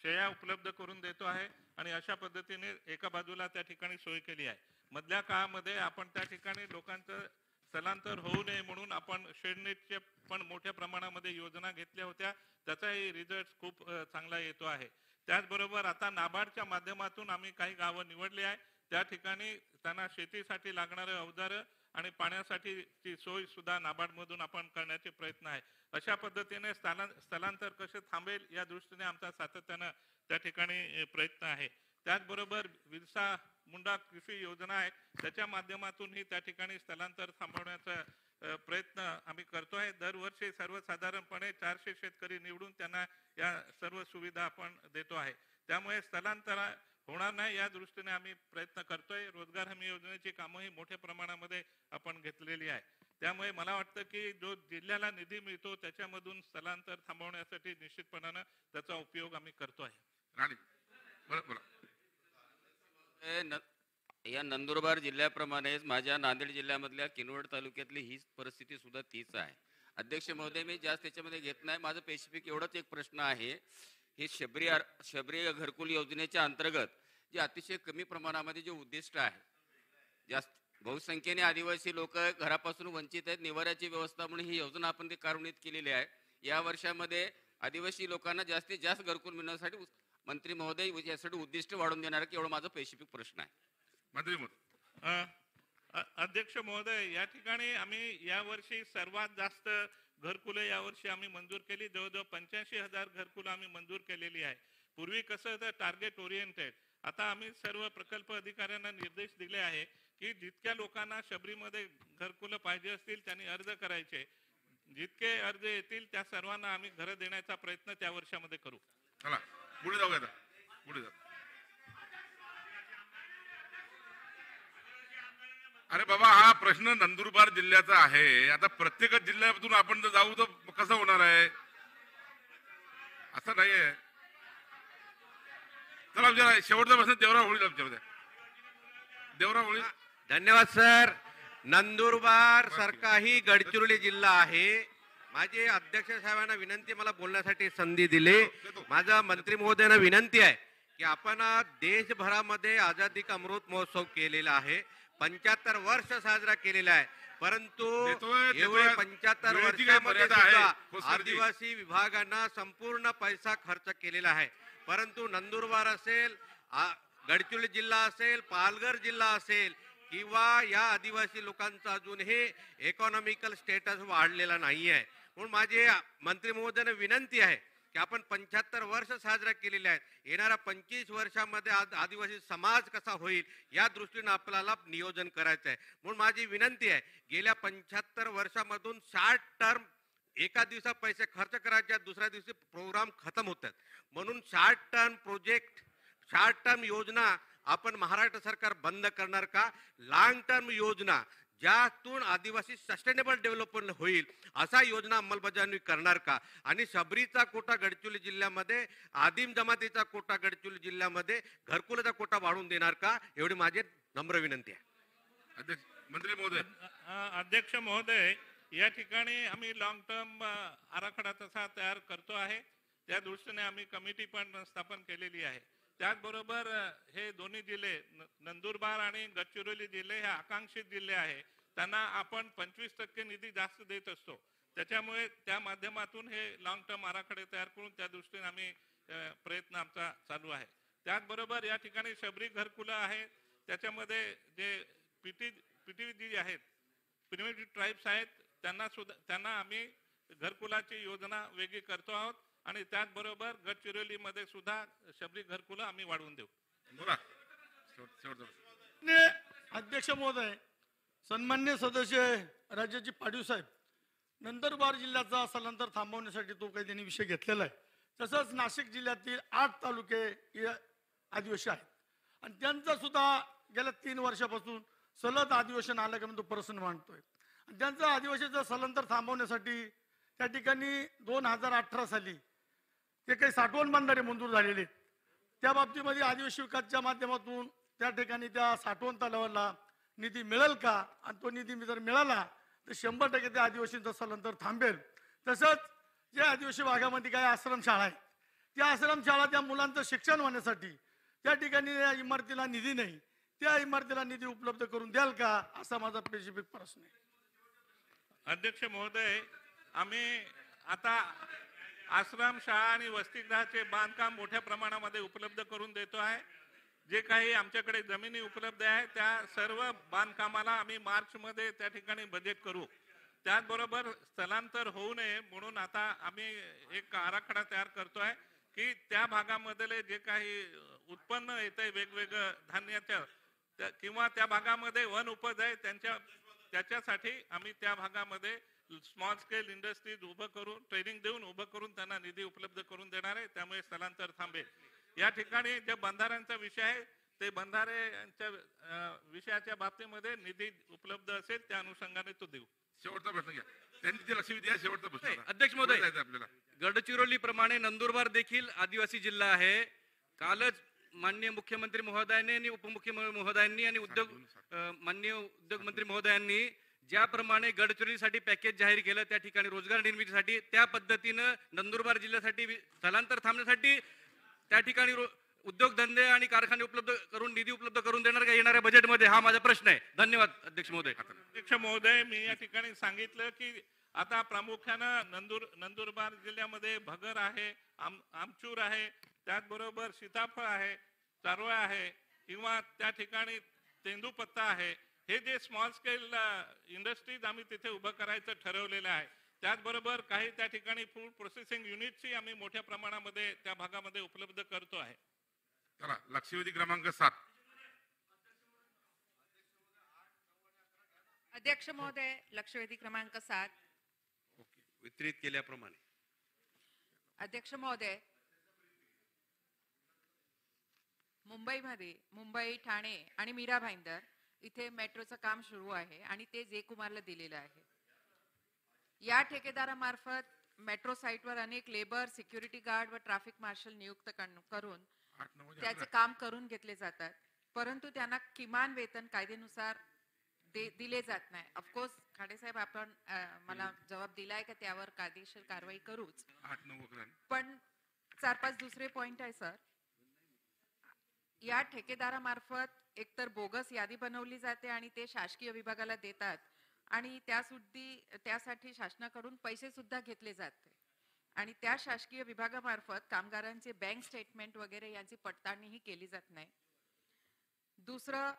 शेळ्या उपलब्ध करून देतो आहे आणि अशा पद्धतीने एका बाजूला त्या ठिकाणी सोय केली आहे. मधल्या काळामध्ये आपण त्या ठिकाणी लोकांचं स्थलांतर होऊ नये म्हणून आपण शेडनेटचे पण मोठ्या प्रमाणामध्ये योजना घेतल्या होत्या. त्याचाही रिझल्ट खूप चांगला येतो आहे. त्याचबरोबर आता नाबार्डच्या माध्यमातून आम्ही काही गावं निवडली आहे. त्या ठिकाणी त्यांना शेतीसाठी लागणारे अवजारं आणि पाण्यासाठीची सोय सुद्धा नाबार्ड मधून आपण करण्याचे प्रयत्न आहे. अशा पद्धतीने स्थलांतर कसे थांबेल या दृष्टीने आमचा सातत्यानं त्या ठिकाणी प्रयत्न आहे. त्याचबरोबर बिरसा मुंडा कृषी योजना आहे, त्याच्या माध्यमातूनही त्या ठिकाणी स्थलांतर थांबवण्याचा प्रयत्न आम्ही करतो आहे. दरवर्षी सर्वसाधारणपणे 400 शेतकरी निवडून त्यांना या सर्व सुविधा आपण देतो आहे. त्यामुळे स्थलांतर होणार नाही या दृष्टीने आम्ही प्रयत्न करतोय. रोजगार हमी योजनेची कामंही मोठ्या प्रमाणामध्ये आपण घेतलेली आहे. त्यामुळे मला वाटतं की जो जिल्ह्याला निधी मिळतो त्याच्यामधून स्थलांतर थांबवण्यासाठी निश्चितपणानं त्याचा उपयोग आम्ही करतो आहे. राणी बोला. या नंदुरबार जिल्ह्याप्रमाणेच माझ्या नांदेड जिल्ह्यामधल्या किनवट तालुक्यातली ही परिस्थिती सुद्धा तीच आहे. अध्यक्ष महोदय, मी जास्त त्याच्यामध्ये घेत नाही. माझं स्पेसिफिक एवढाच एक प्रश्न आहे. हे शबरी घरकुल योजनेच्या अंतर्गत जे अतिशय कमी प्रमाणामध्ये जे उद्दिष्ट आहे, जास्त बहुसंख्येने आदिवासी लोक घरापासून वंचित आहेत, निवाऱ्याची व्यवस्था म्हणून ही योजना आपण ती कार्यान्वित केलेली आहे. या वर्षामध्ये आदिवासी लोकांना जास्तीत जास्त घरकुल मिळण्यासाठी मंत्री महोदय यासाठी उद्दिष्ट वाढवून देणार की, एवढा माझा स्पेसिफिक प्रश्न आहे. मंत्री महोदय. अध्यक्ष महोदय, या ठिकाणी आम्ही यावर्षी सर्वात जास्त घरकुले यावर्षी आम्ही मंजूर केली. जवळजवळ 85,000 घरकुलं आम्ही मंजूर केलेली आहे. पूर्वी कसं होतं टार्गेट ओरिएंटेड. आता आम्ही सर्व प्रकल्प अधिकाऱ्यांना निर्देश दिले आहे की जितक्या लोकांना शबरीमध्ये घरकुलं पाहिजे असतील त्यांनी अर्ज करायचे. जितके अर्ज येतील त्या सर्वांना आम्ही घरं देण्याचा प्रयत्न त्या वर्षामध्ये करू. चला पुढे जाऊया. पुढे जाऊ. अरे बाबा, हा प्रश्न नंदुरबार जिल्ह्याचा आहे. आता प्रत्येक जिल्ह्यातून आपण जर जाऊ तर कसं होणार आहे? असं नाही आहे. चला विचारा. शेवटचा प्रश्न देवराव होळी विचारू. देवराव होळी. धन्यवाद सर. नंदुरबार सारखाही गडचिरोली जिल्हा आहे. माझी अध्यक्ष साहेबांना विनंती, मला बोलण्यासाठी संधी दिली. माझा मंत्री महोदयांना विनंती आहे की आपण देशभरामध्ये आझादी का अमृत महोत्सव केलेला आहे, 75 वर्ष साजरा केलेला आहे, परंतु एवढे 75 वर्षामध्ये सुद्धा आदिवासी विभागांना संपूर्ण पैसा खर्च केलेला आहे. परंतु नंदुरबार असेल, गडचिरोली जिल्हा असेल, पालघर जिल्हा असेल किंवा या आदिवासी लोकांचा अजूनही इकॉनॉमिकल स्टेटस वाढलेला नाही आहे. म्हणून माझे मंत्री महोदयांना विनंती आहे की आपण 75 वर्ष साजरा केलेले आहेत, येणाऱ्या 25 वर्षामध्ये आदिवासी समाज कसा होईल या दृष्टीने आपल्याला नियोजन करायचं आहे. म्हणून माझी विनंती आहे, गेल्या 75 वर्षामधून 60 टर्म एका दिवसात पैसे खर्च करायचे, दुसऱ्या दिवशी प्रोग्राम खतम होतात. म्हणून 60 टर्म प्रोजेक्ट, 60 टर्म योजना आपण महाराष्ट्र सरकार बंद करणार का? लॉंग टर्म योजना ज्यातून आदिवासी सस्टेनेबल डेव्हलपमेंट होईल असा योजना अंमलबजावणी करणार का? आणि शबरीचा कोटा गडचिरोली जिल्ह्यामध्ये, आदिम जमातीचा कोटा गडचिरोली जिल्ह्यामध्ये, घरकुलाचा कोटा वाढवून देणार का? एवढी माझी नम्र विनंती आहे. मंत्री महोदय. अध्यक्ष महोदय, या ठिकाणी आम्ही लॉंग टर्म आराखडा तसा तयार करतो आहे. त्या दृष्टीने आम्ही कमिटी पण स्थापन केलेली आहे. त्याचबरोबर हे दोन्ही जिल्हे नंदुरबार आणि गडचिरोली जिल्हे हे आकांक्षित जिल्हे आहे, त्यांना आपण 25% निधी जास्त देत असतो. त्याच्यामुळे त्या माध्यमातून हे लॉंग टर्म आराखडे तयार करून त्या दृष्टीने आम्ही प्रयत्न आमचा चालू आहे. त्याचबरोबर या ठिकाणी शबरी घरकुलं आहे, त्याच्यामध्ये जे पीटी जी आहेत, प्रिमिटिव्ह ट्राईब्स आहेत, त्यांना आम्ही घरकुलाची योजना वेगळी करतो आहोत. आणि त्याचबरोबर गडचिरोलीमध्ये सुद्धा शबरी घरकुलं आम्ही वाढवून देऊ. अध्यक्ष महोदय, सन्मान्य सदस्य राज्याचे पाटील साहेब, नंदुरबार जिल्ह्याचा स्थलांतर थांबवण्यासाठी तो काही त्यांनी विषय घेतलेला आहे. तसंच नाशिक जिल्ह्यातील 8 तालुके आदिवासी आहेत आणि त्यांचा सुद्धा गेल्या 3 वर्षापासून सलग अधिवेशन आलं का तो प्रश्न मांडतोय. आणि त्यांचं आदिवासीचं स्थलांतर थांबवण्यासाठी त्या ठिकाणी 2018 साली ते काही साठवण बंधारे मंजूर झालेले, त्या बाबतीमध्ये आदिवासी विकासच्या माध्यमातून त्या ठिकाणी त्या साठवण तलावाला निधी मिळेल का? आणि तो निधी जर मिळाला तर 100% त्या आदिवासींचं स्थलांतर थांबेल. तसंच जे आदिवासी भागामध्ये काही आश्रमशाळा आहेत, त्या आश्रमशाळा त्या मुलांचं शिक्षण होण्यासाठी त्या ठिकाणी या इमारतीला निधी नाही, त्या इमारतीला निधी उपलब्ध करून द्याल का, असा माझा स्पेसिफिक प्रश्न आहे. अध्यक्ष महोदय, आम्ही आता आश्रमशाळा आणि वसतिगृहाचे बांधकाम मोठ्या प्रमाणामध्ये उपलब्ध करून देतो आहे. जे काही आमच्याकडे जमिनी उपलब्ध आहे त्या सर्व बांधकामाला आम्ही मार्चमध्ये त्या ठिकाणी बजेट करू. त्याचबरोबर स्थलांतर होऊ नये म्हणून आता आम्ही एक आराखडा तयार करतोय की त्या भागामधले जे काही उत्पन्न येतंय वेगवेगळं धान्याचं किंवा त्या भागामध्ये वन उपज आहे त्याच्यासाठी आम्ही त्या भागामध्ये स्मॉल स्केल इंडस्ट्रीज उभं करून, ट्रेनिंग देऊन उभं करून त्यांना निधी उपलब्ध करून देणार आहे. त्यामुळे स्थलांतर थांबेल. या ठिकाणी जे बंधाऱ्यांचा विषय आहे ते बंधाऱ्यांच्या विषयाच्या बाबतीमध्ये निधी उपलब्ध असेल त्या अनुषंगाने तो देऊ. शेवटचा प्रश्न घ्या, त्यांनी ते लक्ष द्या. शेवटचा प्रश्न. अध्यक्ष महोदय, आपल्याला गडचिरोली प्रमाणे नंदुरबार देखील आदिवासी जिल्हा आहे. कालच माननीय मुख्यमंत्री महोदयांनी आणि उपमुख्यमंत्री महोदयांनी आणि माननीय उद्योग मंत्री महोदयांनी ज्याप्रमाणे गडचिरोलीसाठी पॅकेज जाहीर केलं, त्या ठिकाणी रोजगार निर्मितीसाठी, त्या पद्धतीनं नंदुरबार जिल्ह्यासाठी स्थलांतर थांबण्यासाठी त्या ठिकाणी उद्योगधंदे आणि कारखाने उपलब्ध करून निधी उपलब्ध करून देणार का येणाऱ्या बजेटमध्ये, हा माझा प्रश्न आहे. धन्यवाद अध्यक्ष महोदय. अध्यक्ष महोदय, मी या ठिकाणी सांगितलं की आता प्रामुख्यानं नंदुरबार जिल्ह्यामध्ये भगर आहे, आमचूर आहे, त्याचबरोबर सीताफळ आहे, चारोळा आहे किंवा त्या ठिकाणी तेंदूपत्ता आहे. हे जे स्मॉल स्केल इंडस्ट्रीज आम्ही तिथे उभं करायचं ठरवलेलं आहे. त्याचबरोबर काही त्या ठिकाणी फूड प्रोसेसिंग युनिटची आम्ही मोठ्या प्रमाणामध्ये त्या भागामध्ये उपलब्ध करतो आहे. चला, लक्षवेधी क्रमांक 7. अध्यक्ष महोदय, लक्षवेधी क्रमांक 7 वितरित केल्याप्रमाणे. अध्यक्ष महोदय, मुंबई, ठाणे आणि मीरा भाईंदर इथे मेट्रोचं काम सुरू आहे आणि ते जे कुमारला दिलेलं आहे. या ठेकेदारामार्फत मेट्रो साईटवर अनेक लेबर, सिक्युरिटी गार्ड व ट्रॅफिक मार्शल नियुक्त करून त्याचे काम करून घेतले जातात, परंतु त्यांना किमान वेतन कायद्यानुसार दिले जात नाही. ऑफकोर्स साहेब आपण मला जबाब दिलाय का त्यावर कायदेशीर कारवाई करूच. 8-9 वगैरे. पण 4-5 दुसरे पॉइंट आहे सर. या ठेकेदारामार्फत एकतर बोगस यादी बनवली जाते आणि ते शासकीय विभागाला देतात आणि त्यासाठी शासनाकडून पैसे सुद्धा घेतले जाते आणि त्या शासकीय विभागामार्फत कामगारांचे बँक स्टेटमेंट वगैरे यांची पडताळणीही केली जात नाही. दुसरं,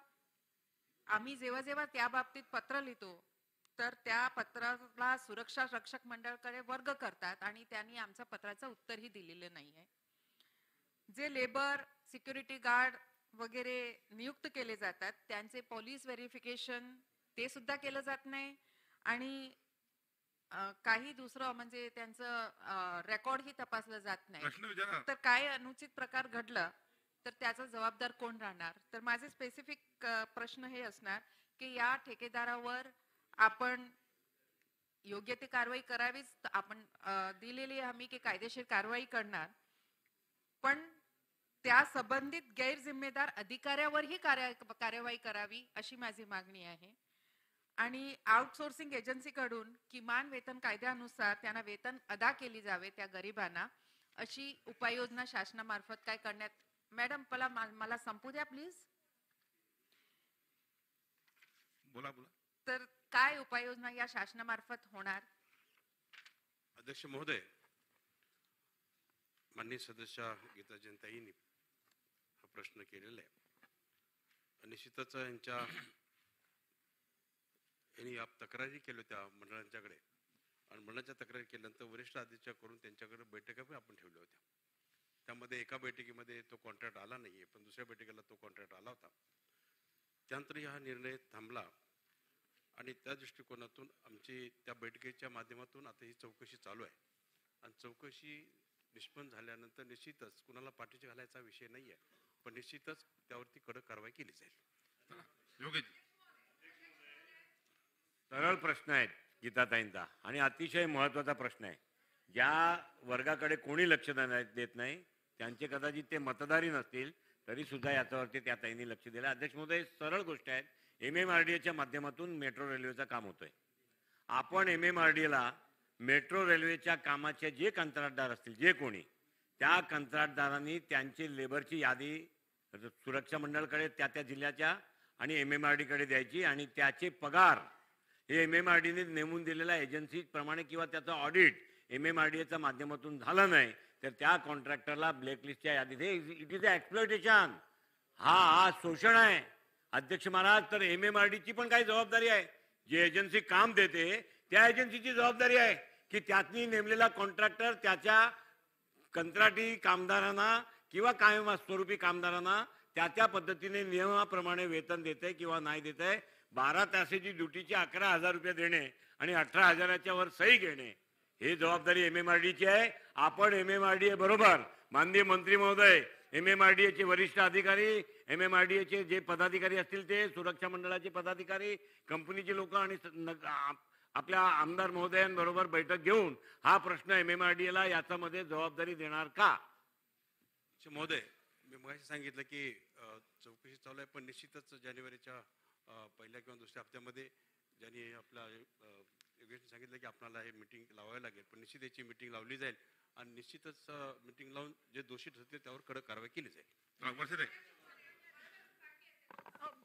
आम्ही जेव्हा जेव्हा त्या बाबतीत पत्र लिहितो तर त्या पत्राला सुरक्षा रक्षक मंडळाकडे वर्ग करतात आणि त्यांनी आमच्या पत्राचं उत्तरही दिलेलं नाहीये. जे लेबर, सिक्युरिटी गार्ड वगैरे नियुक्त केले जातात त्यांचे पोलीस व्हेरिफिकेशन ते सुद्धा केलं जात नाही आणि काही दुसरं म्हणजे त्यांचं रेकॉर्डही तपासलं जात नाही. तर काय अनुचित प्रकार घडलं तर त्याचा जबाबदार कोण राहणार? तर माझे स्पेसिफिक प्रश्न हे असणार की या ठेकेदारावर आपण योग्य ती कारवाई करावीच. आपण दिलेली हमी की कायदेशीर कारवाई करणार, पण त्या संबंधित गैरजिम्मेदार अधिकाऱ्यावरही कार्यवाही करावी अशी माझी मागणी आहे. आणि आउटसोर्सिंग एजन्सीकडून किमान वेतन कायद्यानुसार त्यांना वेतन अदा केली जावे त्या गरिबांना, अशी उपाययोजना शासनामार्फत काय करण्यात. मॅडम मला संपू द्या प्लीज. बोला बोला. तर काय उपाययोजना या शासनामार्फत होणार? अध्यक्ष महोदय, माननीय सदस्य गीता जयंताईंनी हा प्रश्न केलेला आहे. निश्चितच यांनी तक्रारी केल्या होत्या मंडळांच्याकडे आणि मंडळाच्या तक्रारी केल्यानंतर वरिष्ठ अधिकारी करून त्यांच्याकडे बैठका पण आपण ठेवल्या होत्या. त्यामध्ये एका बैठकीमध्ये तो कॉन्ट्रॅक्ट आला नाहीये, पण दुसऱ्या बैठकीला तो कॉन्ट्रॅक्ट आला होता. त्यानंतर हा निर्णय थांबला आणि त्या दृष्टिकोनातून आमची त्या बैठकीच्या माध्यमातून आता ही चौकशी चालू आहे आणि चौकशी निष्पन्न झाल्यानंतर निश्चितच कुणाला पाठीशी घालायचा विषय नाही आहे, पण निश्चितच त्यावरती कडक कारवाई केली जाईल. सरळ प्रश्न आहेत गीताताईंचा आणि अतिशय महत्त्वाचा प्रश्न आहे. ज्या वर्गाकडे कोणी लक्ष देत नाही त्यांचे कदाचित ते मतदारी नसतील तरी सुद्धा याच्यावरती त्या ताईंनी लक्ष दिलं. अध्यक्ष महोदय, सरळ गोष्ट आहे. MMRDAच्या माध्यमातून मेट्रो रेल्वेचं काम होतंय. आपण MMRDAला मेट्रो रेल्वेच्या कामाचे जे कंत्राटदार असतील, जे कोणी, त्या कंत्राटदारांनी त्यांची लेबरची यादी सुरक्षा मंडळाकडे त्या जिल्ह्याच्या आणि MMRDAकडे द्यायची आणि त्याचे पगार हे MMRDAने नेमून दिलेल्या एजन्सी प्रमाणे किंवा त्याचं ऑडिट MMRDAच्या माध्यमातून झालं नाही तर त्या कॉन्ट्रॅक्टरला ब्लॅकलिस्टच्या यादीत इट इज एक्सप्लॉयटेशन, हा शोषण आहे. अध्यक्ष महाराज, तर MMRDAची पण काही जबाबदारी आहे. जी एजन्सी काम देते त्या एजन्सीची जबाबदारी आहे की त्यातनी नेमलेला कॉन्ट्रॅक्टर त्याच्या कंत्राटी कामदारांना किंवा कायम स्वरूपी कामदारांना त्या पद्धतीने नियमाप्रमाणे वेतन देते किंवा नाही देते. 12 तासाची ड्युटीची 11,000 रुपये देणे आणि 18,000च्या वर सही घेणे ही जबाबदारी MMRDAची आहे. आपण MMRDA बरोबर माननीय मंत्री महोदय, MMRDAचे वरिष्ठ अधिकारी, MMRDAचे जे पदाधिकारी असतील ते, सुरक्षा मंडळाचे पदाधिकारी, कंपनीचे लोक आणि आपल्या आमदार महोदयांबरोबर बैठक घेऊन हा प्रश्न MMRDAला याच्यामध्ये जबाबदारी देणार का? महोदय, मी मगाशी सांगितलं की चौकशी चालू आहे, पण निश्चितच जानेवारीच्या पहिल्या किंवा दुसऱ्या हप्त्यामध्ये ज्यांनी आपल्या योगेशने सांगितलं की आपल्याला हे मीटिंग लावावी लागेल, पण निश्चित याची मीटिंग लावली जाईल आणि निश्चितच मीटिंग लावून जे दोषी ठरतील त्यावर कडक कारवाई केली जाईल.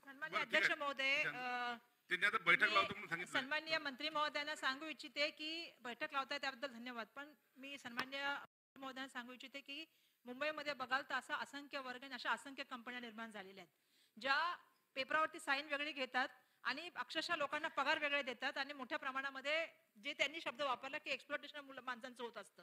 सन्माननीय अध्यक्ष महोदय, सन्माननीय मंत्री महोदयांना सांगू इच्छिते की बैठक लावताय त्याबद्दल धन्यवाद, पण मी सन्माननीय महोदयांना सांगू इच्छिते की मुंबईमध्ये बघाल तर असा असंख्य वर्ग आणि अशा असंख्य कंपन्या निर्माण झालेल्या आहेत ज्या पेपरावरती साईन वेगळी घेतात आणि अक्षरशः लोकांना पगार वेगळे देतात आणि मोठ्या प्रमाणामध्ये जे त्यांनी शब्द वापरला की एक्सप्लॉयटेशन माणसांचं होत असतं.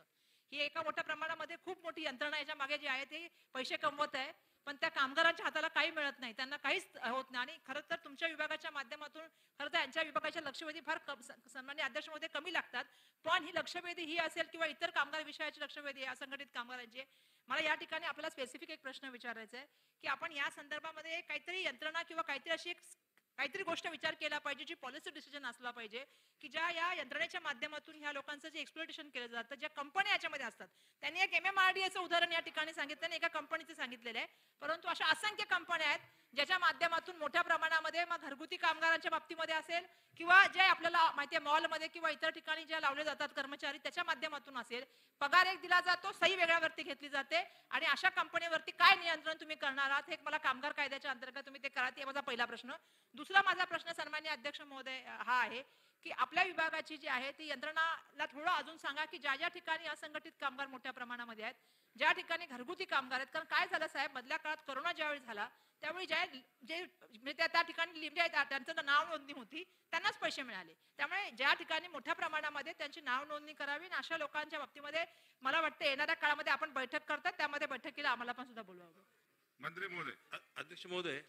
ही एका मोठ्या प्रमाणामध्ये खूप मोठी यंत्रणा याच्या मागे जी आहे ती पैसे कमवत आहे, पण त्या कामगारांच्या हाताला काही मिळत नाही, त्यांना काहीच होत नाही. आणि खरं तर तुमच्या विभागाच्या माध्यमातून खरं तर यांच्या विभागाच्या लक्षवेधी फार सन्माननीय अध्यक्ष महोदय कमी लागतात, पण ही लक्षवेधी ही असेल किंवा इतर कामगार विषयाची लक्षवेधी असंघटित कामगारांची. मला या ठिकाणी आपल्याला स्पेसिफिक एक प्रश्न विचारायचा आहे की आपण या संदर्भामध्ये काहीतरी यंत्रणा किंवा काहीतरी अशी एक काहीतरी गोष्ट विचार केला पाहिजे, जी पॉलिसी डिसिजन असला पाहिजे की ज्या या यंत्रणेच्या माध्यमातून ह्या लोकांचं जे एक्सप्लॉयटेशन केलं जातं, ज्या कंपन्या याच्यामध्ये असतात. त्यांनी एक MMRDAचं उदाहरण या ठिकाणी सांगितलं आणि एका कंपनीचं सांगितलेलं आहे, परंतु अशा असंख्य कंपन्या आहेत ज्याच्या माध्यमातून मोठ्या प्रमाणामध्ये मग घरगुती कामगारांच्या बाबतीमध्ये असेल किंवा जे आपल्याला माहिती आहे मॉलमध्ये किंवा इतर ठिकाणी जे लावले जातात कर्मचारी त्याच्या माध्यमातून असेल, पगार एक दिला जातो, सही वेगळ्यावरती घेतली जाते आणि अशा कंपनीवरती काय नियंत्रण तुम्ही करणार आहात हे मला कामगार कायद्याच्या अंतर्गत तुम्ही ते करा. ते माझा पहिला प्रश्न. दुसरा माझा प्रश्न सन्माननीय अध्यक्ष महोदय हा आहे की आपल्या विभागाची जी आहे ती यंत्रणाला थोडं अजून सांगा की ज्या ज्या ठिकाणी असंघटित कामगार मोठ्या प्रमाणामध्ये आहेत, ज्या ठिकाणी घरगुती कामगार आहेत, कारण काय झालं साहेब मधल्या काळात कोरोना ज्यावेळी झाला त्यावेळी जे त्या ठिकाणी त्यांचं नाव नोंदणी होती त्यांनाच पैसे मिळाले. त्यामुळे ज्या ठिकाणी मोठ्या प्रमाणामध्ये त्यांची नाव नोंदणी करावी आणि अशा लोकांच्या बाबतीमध्ये मला वाटतं येणाऱ्या काळामध्ये आपण बैठक करतात त्यामध्ये बैठकीला आम्हाला पण सुद्धा बोलवावं. मंत्री महोदय. अध्यक्ष महोदय,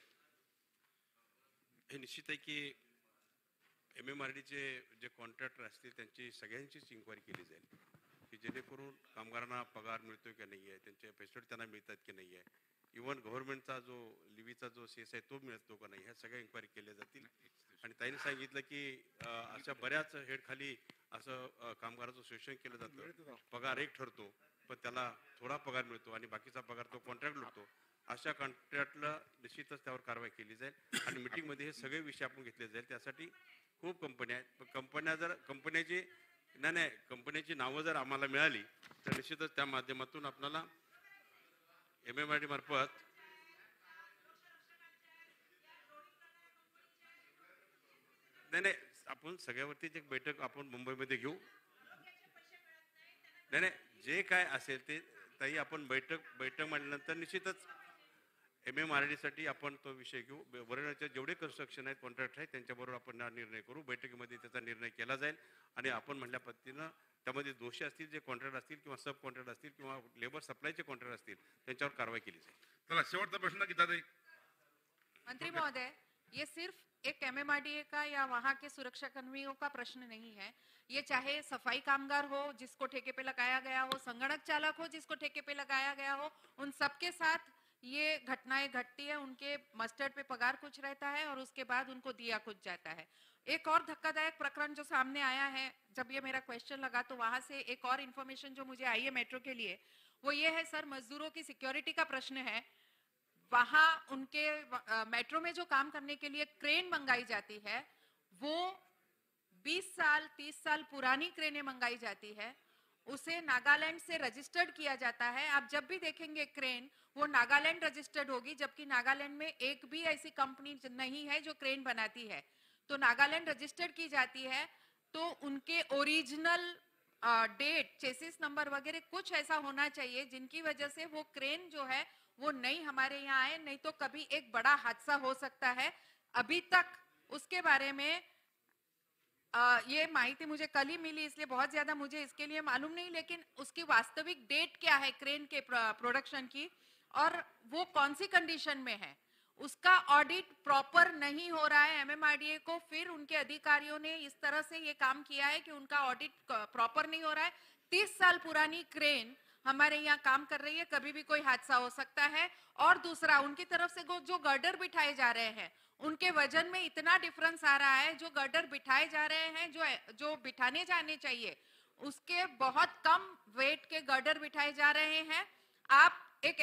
हे निश्चित आहे की MMRDचे जे कॉन्ट्रॅक्टर असतील त्यांची सगळ्यांचीच इन्क्वायरी केली जाईल की जेणेकरून कामगारांना पगार मिळतोय की नाही आहे, त्यांचे फॅसिलिटी त्यांना मिळतात की नाही आहे, इव्हन गव्हर्नमेंटचा जो लिव्हीचा जो सेस आहे तो मिळतो का नाही, ह्या सगळ्या इन्क्वायरी केल्या जातील. आणि ताईने सांगितलं की अशा बऱ्याच हेड खाली असं कामगाराचं शोषण केलं जातं, पगार एक ठरतो पण त्याला थोडा पगार मिळतो आणि बाकीचा पगार तो कॉन्ट्रॅक्ट लुटतो. अशा कॉन्ट्रॅक्टला निश्चितच त्यावर कारवाई केली जाईल आणि मीटिंगमध्ये हे सगळे विषय आपण घेतले जाईल. त्यासाठी खूप कंपन्या आहेत, पण कंपन्याची नावं जर आम्हाला मिळाली तर निश्चितच त्या माध्यमातून आपल्याला MMRD मार्फत नाही आपण सगळ्यावरती एक बैठक आपण मुंबईमध्ये घेऊ. नाही जे काय असेल ते ताई आपण बैठक मांडल्यानंतर निश्चितच MMRD साठी आपण तो विषय घेऊ. वरच्या जेवढे कन्स्ट्रक्शन आहेत कॉन्ट्रॅक्ट आहेत त्यांच्याबरोबर आपण निर्णय करू. बैठकीमध्ये त्याचा निर्णय केला जाईल आणि आपण म्हणल्या पद्धतीनं त्यामध्ये दोषी असतील जे कॉन्ट्रॅक्ट असतील किंवा सब कॉन्ट्रॅक्ट असतील किंवा लेबर सप्लायचे कॉन्ट्रॅक्ट असतील त्यांच्यावर कारवाई केली जाईल. चला शेवटचा प्रश्न गीताताई. मंत्री महोदय, ये सिर्फ एक MMRDA का या वहाँ के सुरक्षा कर्मियों का प्रश्न नहीं है. ये चाहे सफाई कामगार हो जिसको ठेके पे लगाया गया हो, संगणक चालक हो जिसको ठेके पे लगाया गया हो, उन सबके साथ ये घटनाएं घटती है. उनके मस्टर्ड पे पगार कुछ रहता है और उसके बाद उनको दिया कुछ जाता है. एक और धक्कादायक प्रकरण जो सामने आया है जब ये मेरा क्वेश्चन लगा तो वहां से एक और इन्फॉर्मेशन जो मुझे आई है मेट्रो के लिए वो ये है सर, मजदूरों की सिक्योरिटी का प्रश्न है. वहां उनके मेट्रो में जो काम करने के लिए क्रेन मंगाई जाती है वो 20 साल 30 साल पुरानी क्रेनें मंगाई जाती है. उसे नागालैंड से रजिस्टर्ड किया जाता है. आप जब भी देखेंगे क्रेन वो नागालैंड रजिस्टर्ड होगी, जबकि नागालैंड में एक भी ऐसी कंपनी नहीं है जो क्रेन बनाती है. तो नागालैंड रजिस्टर्ड की जाती है तो उनके ओरिजिनल डेट, चेसिस नंबर वगैरह कुछ ऐसा होना चाहिए जिनकी वजह से वो क्रेन जो है वो नहीं हमारे यहाँ आए, नहीं तो कभी एक बड़ा हादसा हो सकता है. अभी तक उसके बारे में ये माहिती मुझे कल ही मिली, इसलिए बहुत ज्यादा मुझे इसके लिए मालूम नहीं, लेकिन उसकी वास्तविक डेट क्या है क्रेन के प्रोडक्शन की और वो कौन सी कंडीशन में है, उसका ऑडिट प्रॉपर नहीं हो रहा है. MMRDA को फिर उनके अधिकारियों ने इस तरह से ये काम किया है कि उनका ऑडिट प्रॉपर नहीं हो रहा है. 30 साल पुरानी क्रेन हमारे यहाँ काम कर रही है, कभी भी कोई हादसा हो सकता है. और दूसरा, उनकी तरफ से जो गर्डर बिठाए जा रहे हैं उनके वजन में इतना डिफरेंस आ रहा है. जो गर्डर बिठाए जा रहे हैं जो बिठाने जाने चाहिए उसके बहुत कम वेट के गर्डर बिठाए जा रहे हैं.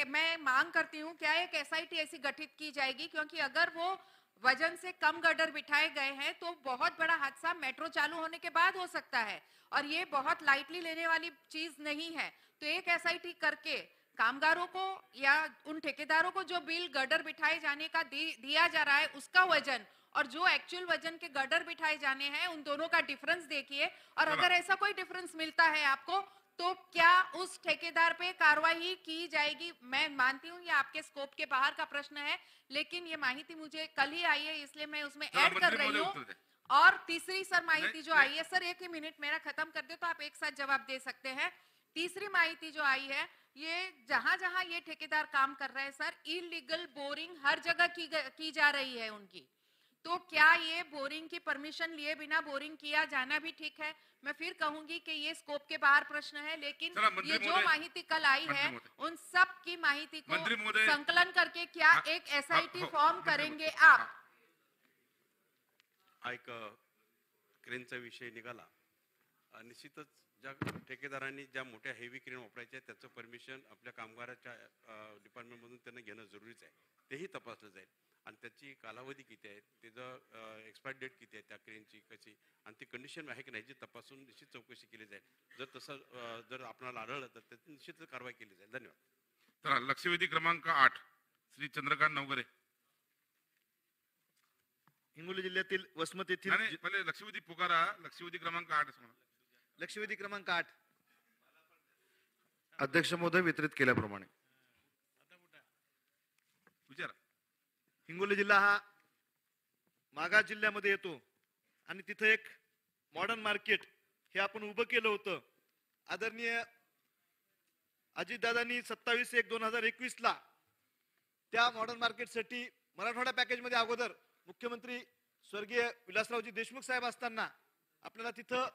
मैं मांग करती हूँ क्या एक SIT ऐसी गठित की जाएगी, क्योंकि अगर वो वजन से कम गर्डर बिठाए गए हैं तो बहुत बड़ा हादसा मेट्रो चालू होने के बाद हो सकता है और ये बहुत लाइटली लेने वाली चीज नहीं है. तो एक SIT करके कामगारों को या उन ठेकेदारों को जो बिल गर्डर बिठाए जाने का दिया जा रहा है उसका वजन और जो एक्चुअल वजन के गर्डर बिठाए जाने हैं उन दोनों का डिफरेंस देखिए. और अगर ऐसा कोई डिफरेंस मिलता है आपको तो क्या उस ठेकेदार पे कार्रवाई की जाएगी. मैं मानती हूँ ये आपके स्कोप के बाहर का प्रश्न है, लेकिन ये माहिती मुझे कल ही आई है इसलिए मैं उसमें ऐड कर रही हूँ. और तीसरी सर माहिती जो आई है, सर एक ही मिनट मेरा खत्म कर दे तो आप एक साथ जवाब दे सकते हैं. तीसरी माहिती जो आई है ये जहां जहां ये ठेकेदार काम कर रहे हैं सर, इलीगल बोरिंग हर जगह की जा रही है उनकी. तो क्या ये बोरिंग की परमिशन लिए बिना बोरिंग किया जाना भी ठीक है. मैं फिर कहूंगी कि ये स्कोप के बाहर प्रश्न है, लेकिन ये जो माहिती कल आई है उन सब की माहिती को संकलन करके क्या एक SIT फॉर्म करेंगे आप. एक क्रेनचा विषय निघाला निश्चितच ज्या ठेकेदारांनी ज्या मोठ्या हेवी क्रेन वापरायच्या आहेत त्याचं परमिशन आपल्या कामगाराच्या डिपार्टमेंटमधून त्यांना घेणं जरुरीचं आहे. तेही तपासलं जाईल आणि त्याची कालावधी किती आहे, त्याचं एक्सपायर डेट किती आहे त्या क्रेनची कशी आणि ती कंडिशन आहे की नाही जी तपासून निश्चित चौकशी केली जाईल. जर तसं जर आपल्याला आढळलं तर त्याची निश्चित कारवाई केली जाईल. धन्यवाद. तर लक्षवेधी क्रमांक 8 श्री चंद्रकांत नवगरे. हिंगोली जिल्ह्यातील वसमत येथील नाही, पहिले लक्षवेधी पुकारा. लक्षवेधी क्रमांक 8 लक्षवेधी क्रमांक 8 अध्यक्ष महोदय वितरित केल्याप्रमाणे विचारा. हिंगोली जिल्हा हा मागास जिल्ह्यामध्ये येतो आणि तिथं एक मॉडर्न मार्केट हे आपण उभं केलं होतं. आदरणीय अजितदादांनी 27/1/2021 ला त्या मॉडर्न मार्केटसाठी मराठवाडा पॅकेजमध्ये अगोदर मुख्यमंत्री स्वर्गीय विलासरावजी देशमुख साहेब असताना आपल्याला तिथं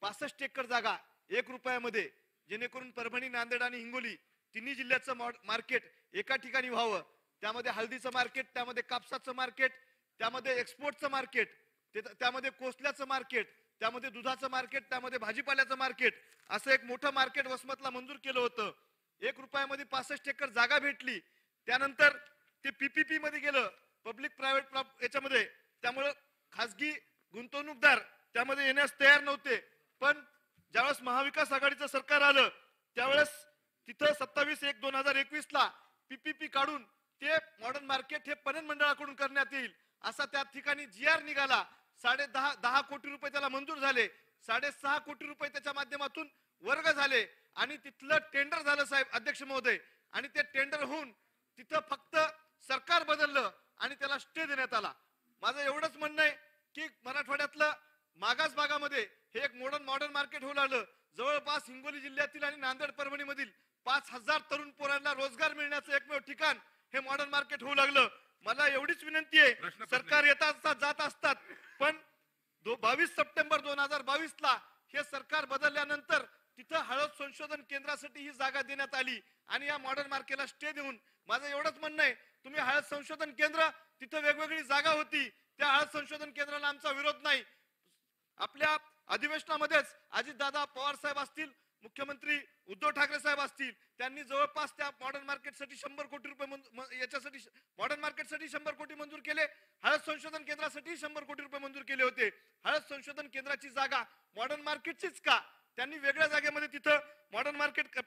65 एकर जागा 1 रुपयामध्ये, जेणेकरून परभणी, नांदेड आणि हिंगोली तिन्ही जिल्ह्याचं मार्केट एका ठिकाणी व्हावं. त्यामध्ये हळदीचं मार्केट, त्यामध्ये कापसाचं मार्केट, त्यामध्ये एक्सपोर्टचं मार्केट, त्यामध्ये कोसल्याचं मार्केट, त्यामध्ये दुधाचं मार्केट, त्यामध्ये भाजीपाल्याचं मार्केट, असं एक मोठं मार्केट वसमतला मंजूर केलं होतं. 1 रुपयामध्ये 65 एकर जागा भेटली. त्यानंतर ते PPP मध्ये गेलं, पब्लिक प्रायव्हेट याच्यामध्ये. त्यामुळे खासगी गुंतवणूकदार त्यामध्ये येण्यास तयार नव्हते. पण ज्यावेळेस महाविकास आघाडीचं सरकार आलं त्यावेळेस तिथं 27/1/2021 ला PPP काढून ते मॉडर्न मार्केट हे पणन मंडळाकडून करण्यात येईल असा त्या ठिकाणी GR निघाला. 10.5 कोटी रुपये त्याला मंजूर झाले. 6.5 कोटी रुपये त्याच्या माध्यमातून वर्ग झाले आणि तिथलं टेंडर झालं साहेब अध्यक्ष महोदय. आणि ते टेंडर होऊन तिथं फक्त सरकार बदललं आणि त्याला स्टे देण्यात आला. माझं एवढंच म्हणणं आहे की मराठवाड्यातलं मागास भागामध्ये हे एक मॉडर्न मार्केट होऊ लागलं. जवळपास हिंगोली जिल्ह्यातील आणि नांदेड परभणी मधील 5,000 तरुण पोरांना रोजगार मिळण्याचं एकमेव ठिकाण हे मॉडर्न मार्केट होऊ लागलं. मला एवढीच विनंती आहे, सरकार येतात जात असतात, पण 22 सप्टेंबर 2022 ला हे सरकार बदलल्यानंतर तिथं हळद संशोधन केंद्रासाठी ही जागा देण्यात आली आणि या मॉडर्न मार्केटला स्टे देऊन माझं एवढंच म्हणणं आहे, तुम्ही हळद संशोधन केंद्र तिथं वेगवेगळी जागा होती, त्या हळद संशोधन केंद्राला आमचा विरोध नाही. आपल्या अधिवेशनामध्येच अजितदादा पवार साहेब असतील, मुख्यमंत्री उद्धव ठाकरे साहेब असतील, त्यांनी जवळपास त्या मॉडर्न मार्केटसाठी 100 कोटी रुपये याच्यासाठी मॉडर्न मार्केटसाठी 100 कोटी मंजूर केले. हळद संशोधन केंद्रासाठी 100 कोटी रुपये मंजूर केले होते. हळद संशोधन केंद्राची जागा मॉडर्न मार्केटचीच का? त्यांनी वेगळ्या जागेमध्ये तिथं मॉडर्न मार्केट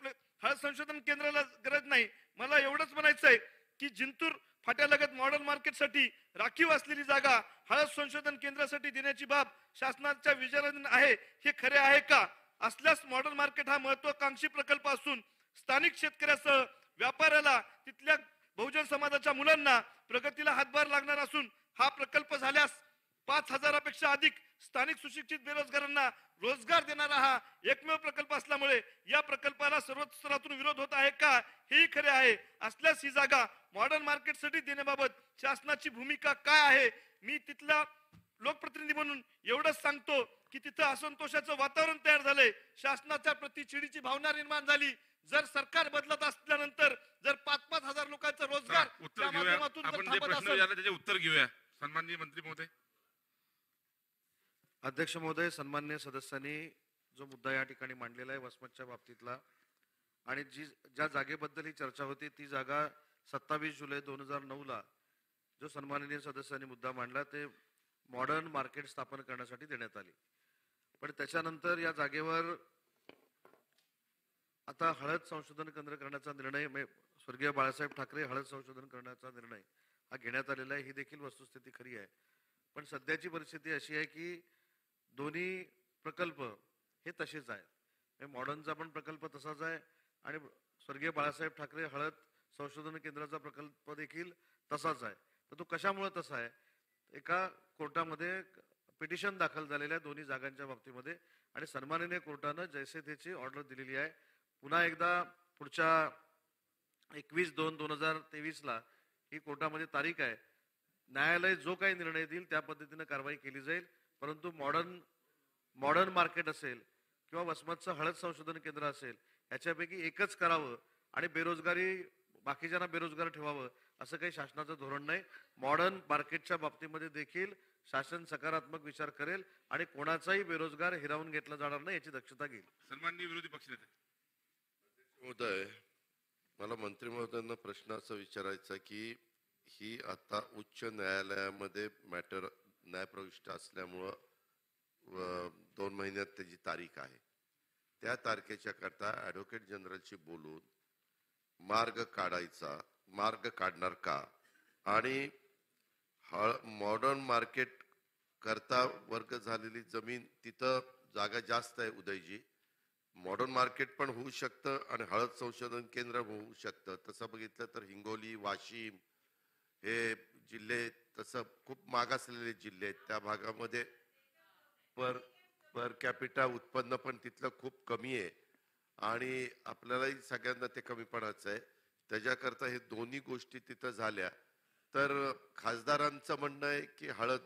हळद संशोधन केंद्राला गरज नाही. मला एवढंच म्हणायचं आहे की जिंतूर फाट्यालगत मॉडर्न मार्केटसाठी राखीव असलेली जागा हळद संशोधन केंद्रासाठी देण्याची बाब शासनाच्या विचाराधीन आहे, हे खरे आहे का? असल्यास मॉडर्न मार्केट हा महत्वाकांक्षी प्रकल्प असून स्थानिक शेतकऱ्यासह व्यापाऱ्याला, तिथल्या बहुजन समाजाच्या मुलांना प्रगतीला हातभार लागणार असून हा प्रकल्प झाल्यास 5,000पेक्षा अधिक स्थानिक सुशिक्षित बेरोजगारांना रोजगार देणारा हा एकमेव प्रकल्प असल्यामुळे या प्रकल्पाला सर्वच स्तरातून विरोध होत आहे का, हेही खरे आहे. असल्यास ही जागा मॉडर्न मार्केटसाठी देण्याबाबत शासनाची भूमिका काय आहे? मी तिथला लोकप्रतिनिधी म्हणून एवढंच सांगतो की तिथं असंतोषाचं वातावरण तयार झालंय. शासनाच्या प्रति चिडीची भावना निर्माण झाली. जर सरकार बदलत असल्यानंतर जर 5-5 हजार लोकांचा रोजगार त्या माध्यमातून जर आपण जे थांबत प्रश्न असेल, विचारले त्याचे उत्तर घेऊया. सन्माननीय मंत्री महोदय. अध्यक्ष महोदय, सन्मान्य सदस्यांनी जो मुद्दा या ठिकाणी मांडलेला आहे वसमतच्या बाबतीतला आणि ज्या जागेबद्दल ही चर्चा होती ती जागा 27 जुलै 2009 ला जो सन्माननीय सदस्यांनी मुद्दा मांडला ते मॉडर्न मार्केट स्थापन करण्यासाठी देण्यात आली. पण त्याच्यानंतर या जागेवर आता हळद संशोधन केंद्र करण्याचा निर्णय स्वर्गीय बाळासाहेब ठाकरे हळद संशोधन करण्याचा निर्णय हा घेण्यात आलेला आहे. ही देखील वस्तुस्थिती खरी आहे. पण सध्याची परिस्थिती अशी आहे की दोन्ही प्रकल्प हे तसेच आहेत. मॉडर्नचा पण प्रकल्प तसाच आहे आणि स्वर्गीय बाळासाहेब ठाकरे हळद संशोधन केंद्राचा प्रकल्प देखील तसाच आहे. तर तो कशामुळे तसा आहे? एका कोर्टामध्ये पिटिशन दाखल झालेल्या दोन्ही जागांच्या बाबतीमध्ये आणि सन्माननीय कोर्टानं जैसे त्याची ऑर्डर दिलेली आहे. पुन्हा एकदा पुढच्या 21/2/2023 ला ही कोर्टामध्ये तारीख आहे. न्यायालय जो काही निर्णय देईल त्या पद्धतीने कारवाई केली जाईल. परंतु मॉडर्न मार्केट असेल किंवा वसमतचं हळद संशोधन केंद्र असेल याच्यापैकी एकच करावं आणि बाकीच्यांना बेरोजगार ठेवावं असं काही शासनाचं धोरण नाही. मॉडर्न मार्केटच्या बाबतीमध्ये देखील शासन सकारात्मक विचार करेल आणि कोणाचाही बेरोजगार हिरावून घेतला जाणार नाही याची दक्षता घेईल. सन्माननीय विरोधी पक्षनेते महोदय, मला मंत्री महोदयांना प्रश्न असा विचारायचा की ही आता उच्च न्यायालयामध्ये मॅटर न्यायप्रविष्ट असल्यामुळं 2 महिन्यात त्याची तारीख आहे. त्या तारखेच्या करता ॲडव्होकेट जनरलशी बोलून मार्ग काढणार का? आणि मॉडर्न मार्केट करता वर्ग झालेली जमीन तिथं जागा जास्त आहे उदयजी, मॉडर्न मार्केट पण होऊ शकतं आणि हळद संशोधन केंद्र होऊ शकतं. तसं बघितलं तर हिंगोली, वाशिम हे जिल्हे तसं खूप मागासलेले जिल्हे आहेत. त्या भागामध्ये पर कॅपिटा उत्पन्न पण तिथलं खूप कमी आहे आणि आपल्यालाही सगळ्यांना ते कमीपणाचं आहे. त्याच्याकरता हे दोन्ही गोष्टी तिथं झाल्या तर खासदारांचं म्हणणं आहे की हळद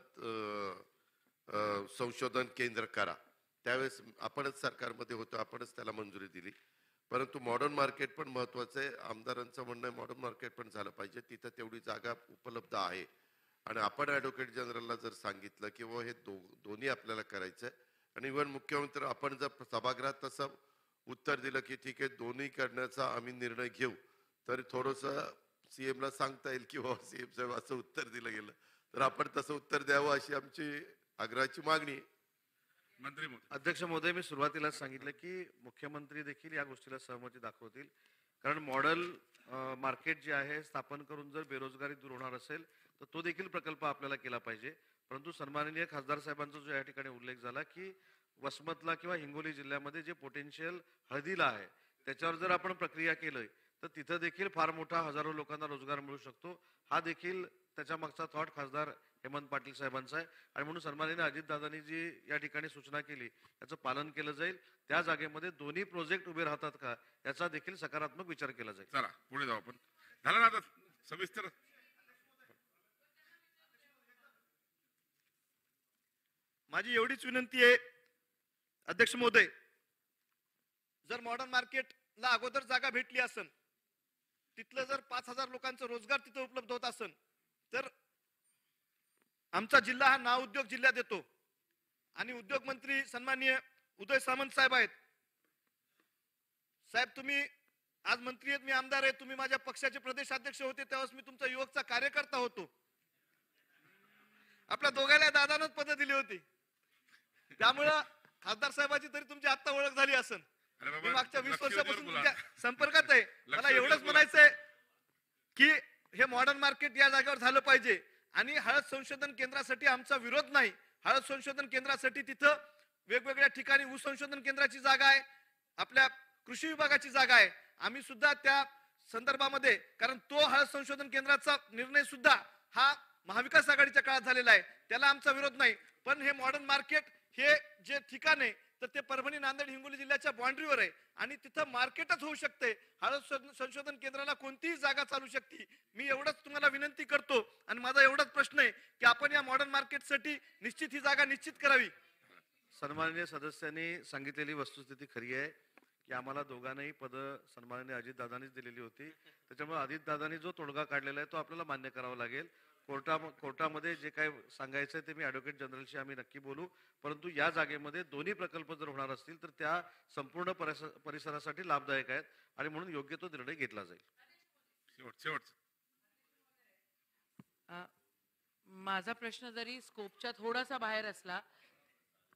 संशोधन केंद्र करा. त्यावेळेस आपणच सरकारमध्ये होतो, आपणच त्याला मंजुरी दिली. परंतु मॉडर्न मार्केट पण महत्वाचं आहे. आमदारांचं म्हणणं आहे मॉडर्न मार्केट पण झालं पाहिजे, तिथं तेवढी जागा उपलब्ध आहे. आणि आपण ॲडव्होकेट जनरलला जर सांगितलं की हे दोन्ही आपल्याला करायचं आहे आणि इव्हन मुख्यमंत्री आपण जर सभागृहात तसं उत्तर दिलं की ठीक आहे दोन्ही करण्याचा आम्ही निर्णय घेऊ, तर थोडंसं सीएमला सांगता येईल की सीएम साहेब असं उत्तर दिलं गेलं तर आपण तसं उत्तर द्यावं अशी आमची आग्रहाची मागणी आहे. मंत्री अध्यक्ष महोदय, मी सुरुवातीलाच सांगितलं की मुख्यमंत्री देखील या गोष्टीला सहमती दाखवतील, कारण मॉडेल मार्केट जे आहे स्थापन करून जर बेरोजगारी दूर होणार असेल तर तो देखील प्रकल्प आपल्याला केला पाहिजे. परंतु सन्माननीय खासदार साहेबांचा जो या ठिकाणी उल्लेख झाला की वसमतला किंवा हिंगोली जिल्ह्यामध्ये जे पोटेन्शियल हळदीला आहे त्याच्यावर जर आपण प्रक्रिया केली तर तिथं देखील फार मोठा हजारो लोकांना रोजगार मिळू शकतो. हा देखील त्याच्या मागचा थॉट खासदार हेमंत पाटील साहेबांचा आहे आणि म्हणून सन्माननीय अजितदादांनी जी या ठिकाणी सूचना केली याचं पालन केलं जाईल. त्या जागेमध्ये दोन्ही प्रोजेक्ट उभे राहतात का याचा देखील सकारात्मक विचार केला जाईल. चला पुढे जाऊ आपण. झालं ना आता सविस्तर. माझी एवढीच विनंती आहे अध्यक्ष महोदय, जर मॉडर्न मार्केटला अगोदर जागा भेटली असेल, तिथलं जर 5,000 लोकांचा रोजगार तिथं उपलब्ध होत असेल तर आमचा जिल्हा हा नाउद्योग जिल्ह्यात येतो. आणि उद्योग मंत्री सन्माननीय उदय सामंत साहेब आहेत. साहेब तुम्ही आज मंत्री आहेत, मी आमदार आहे, तुम्ही माझ्या पक्षाचे प्रदेशाध्यक्ष होते त्यावेळेस मी तुमचा युवकचा कार्यकर्ता होतो. आपल्या दोघांना दादानच पद दिली होती, त्यामुळं खासदार साहेबाची तरी तुमची आता ओळख झाली असेल. मी मागच्या 20 वर्षापासून तुमच्या संपर्कात आहे. मला एवढंच म्हणायचंय की हे मॉडर्न मार्केट या जागेवर झालं पाहिजे आणि हळद संशोधन केंद्रासाठी आमचा विरोध नाही. हळद संशोधन केंद्रासाठी तिथं वेगवेगळ्या ठिकाणी ऊस संशोधन केंद्राची जागा आहे, आपल्या कृषी विभागाची जागा आहे. आम्ही सुद्धा त्या संदर्भामध्ये, कारण तो हळद संशोधन केंद्राचा निर्णय सुद्धा हा महाविकास आघाडीच्या काळात झालेला आहे, त्याला आमचा विरोध नाही. पण हे मॉडर्न मार्केट हे जे ठिकाण आहे तर ते परभणी, नांदेड, हिंगोली जिल्ह्याच्या बाउंड्रीवर आहे आणि तिथं मार्केटच होऊ शकते. हळद संशोधन केंद्राला कोणतीही जागा चालू शकते. मी एवढंच तुम्हाला विनंती करतो आणि माझा एवढाच प्रश्न आहे की आपण या मॉडर्न मार्केटसाठी निश्चित ही जागा निश्चित करावी. सन्माननीय सदस्यांनी सांगितलेली वस्तुस्थिती खरी आहे की आम्हाला दोघांनाही पद सन्माननीय अजितदादांनीच दिलेली होती. त्याच्यामुळे अजितदादांनी जो तोडगा काढलेला आहे तो आपल्याला मान्य करावा लागेल. कोर्टामध्ये जे काय सांगायचं ते मी ॲडव्होकेट जनरलशी आम्ही नक्की बोलू. परंतु या जागेमध्ये दोन्ही प्रकल्प जर होणार असतील तर त्या संपूर्ण परिसरासाठी लाभदायक आहेत आणि म्हणून योग्य तो निर्णय घेतला जाईल. माझा प्रश्न जरी स्कोपच्या थोडासा बाहेर असला,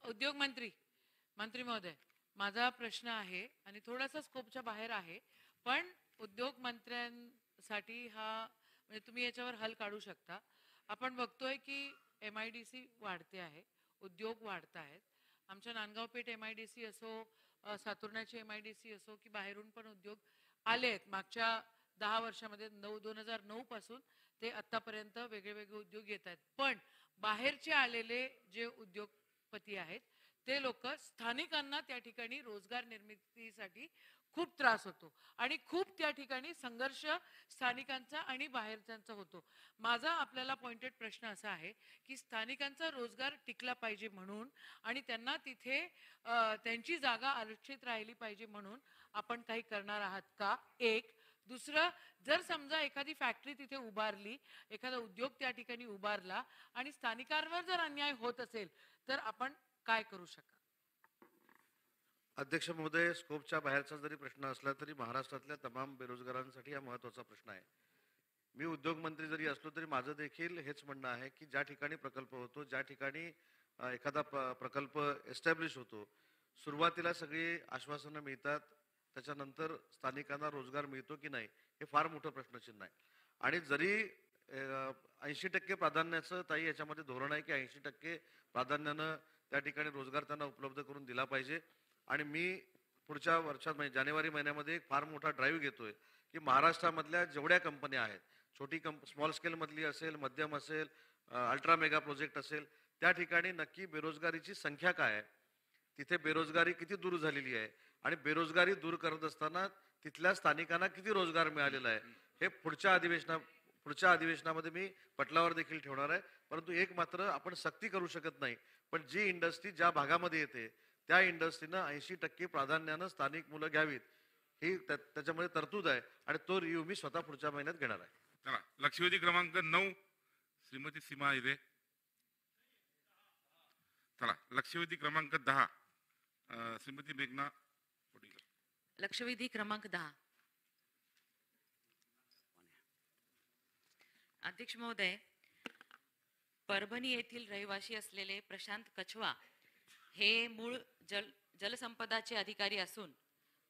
उद्योग मंत्री महोदय, माझा प्रश्न आहे आणि थोडासा स्कोपच्या बाहेर आहे, पण उद्योग मंत्र्यांसाठी हा म्हणजे तुम्ही याच्यावर हल काढू शकता. आपण बघतोय की MIDC वाढते आहे, उद्योग वाढत आहेत. आमच्या नांदगाव पेठ MIDC असो, सातुर्ण्याची MIDC असो की बाहेरून पण उद्योग आले आहेत. मागच्या 10 वर्षामध्ये 2009 पासून ते आतापर्यंत वेगळे वेगळे उद्योग येत आहेत. पण बाहेरचे आलेले जे उद्योगपती आहेत ते लोक स्थानिकांना त्या ठिकाणी रोजगार निर्मितीसाठी खूप त्रास होतो आणि खूप त्या ठिकाणी संघर्ष स्थानिकांचा आणि बाहेरच्यांचा होतो. माझा आपल्याला पॉइंटेड प्रश्न असा आहे की स्थानिकांचा रोजगार टिकला पाहिजे म्हणून आणि त्यांना तिथे त्यांची जागा आरक्षित राहिली पाहिजे म्हणून आपण काही करणार आहात का? एक. दुसरं, जर समजा एखादी फॅक्टरी तिथे उभारली, एखादा उद्योग त्या ठिकाणी उभारला आणि स्थानिकांवर जर अन्याय होत असेल तर आपण काय करू शकाल? अध्यक्ष महोदय, स्कोपच्या बाहेरचा जरी प्रश्न असला तरी महाराष्ट्रातल्या तमाम बेरोजगारांसाठी हा महत्त्वाचा प्रश्न आहे. मी उद्योग मंत्री जरी असलो तरी माझं देखील हेच म्हणणं आहे की ज्या ठिकाणी प्रकल्प होतो, ज्या ठिकाणी एखादा प्रकल्प एस्टॅब्लिश होतो, सुरुवातीला सगळी आश्वासनं मिळतात, त्याच्यानंतर स्थानिकांना रोजगार मिळतो की नाही हे फार मोठं प्रश्नचिन्ह आहे. आणि जरी 80% प्राधान्याचं ताई याच्यामध्ये धोरण आहे की 80% प्राधान्यानं त्या ठिकाणी रोजगार त्यांना उपलब्ध करून दिला पाहिजे. आणि मी पुढच्या वर्षात म्हणजे जानेवारी महिन्यामध्ये एक फार मोठा ड्राईव्ह घेतोय की महाराष्ट्रामधल्या जेवढ्या कंपन्या आहेत, छोटी स्मॉल स्केलमधली असेल, मध्यम असेल, अल्ट्रा मेगा प्रोजेक्ट असेल, त्या ठिकाणी नक्की बेरोजगारीची संख्या काय आहे, तिथे बेरोजगारी किती दूर झालेली आहे आणि बेरोजगारी दूर करत असताना तिथल्या स्थानिकांना किती रोजगार मिळालेला आहे हे पुढच्या अधिवेशनामध्ये मी पटलावर देखील ठेवणार आहे. परंतु एक मात्र आपण सक्ती करू शकत नाही, पण जी इंडस्ट्री ज्या भागामध्ये येते त्या इंडस्ट्रीनं 80% प्राधान्यानं स्थानिक मुलं घ्यावीत ही त्याच्यामध्ये तरतूद आहे आणि तो रिव्ह्यू मी स्वतः पुढच्या महिन्यात घेणार आहे. चला, लक्षवेधी क्रमांक 9 श्रीमती सीमा हिरे. चला, लक्षवेधी क्रमांक 10 श्रीमती मेघना. लक्षवेधी क्रमांक 10. अध्यक्ष महोदय, परभणी येथील रहिवासी असलेले प्रशांत कछवा हे मूळ जलसंपदाचे अधिकारी असून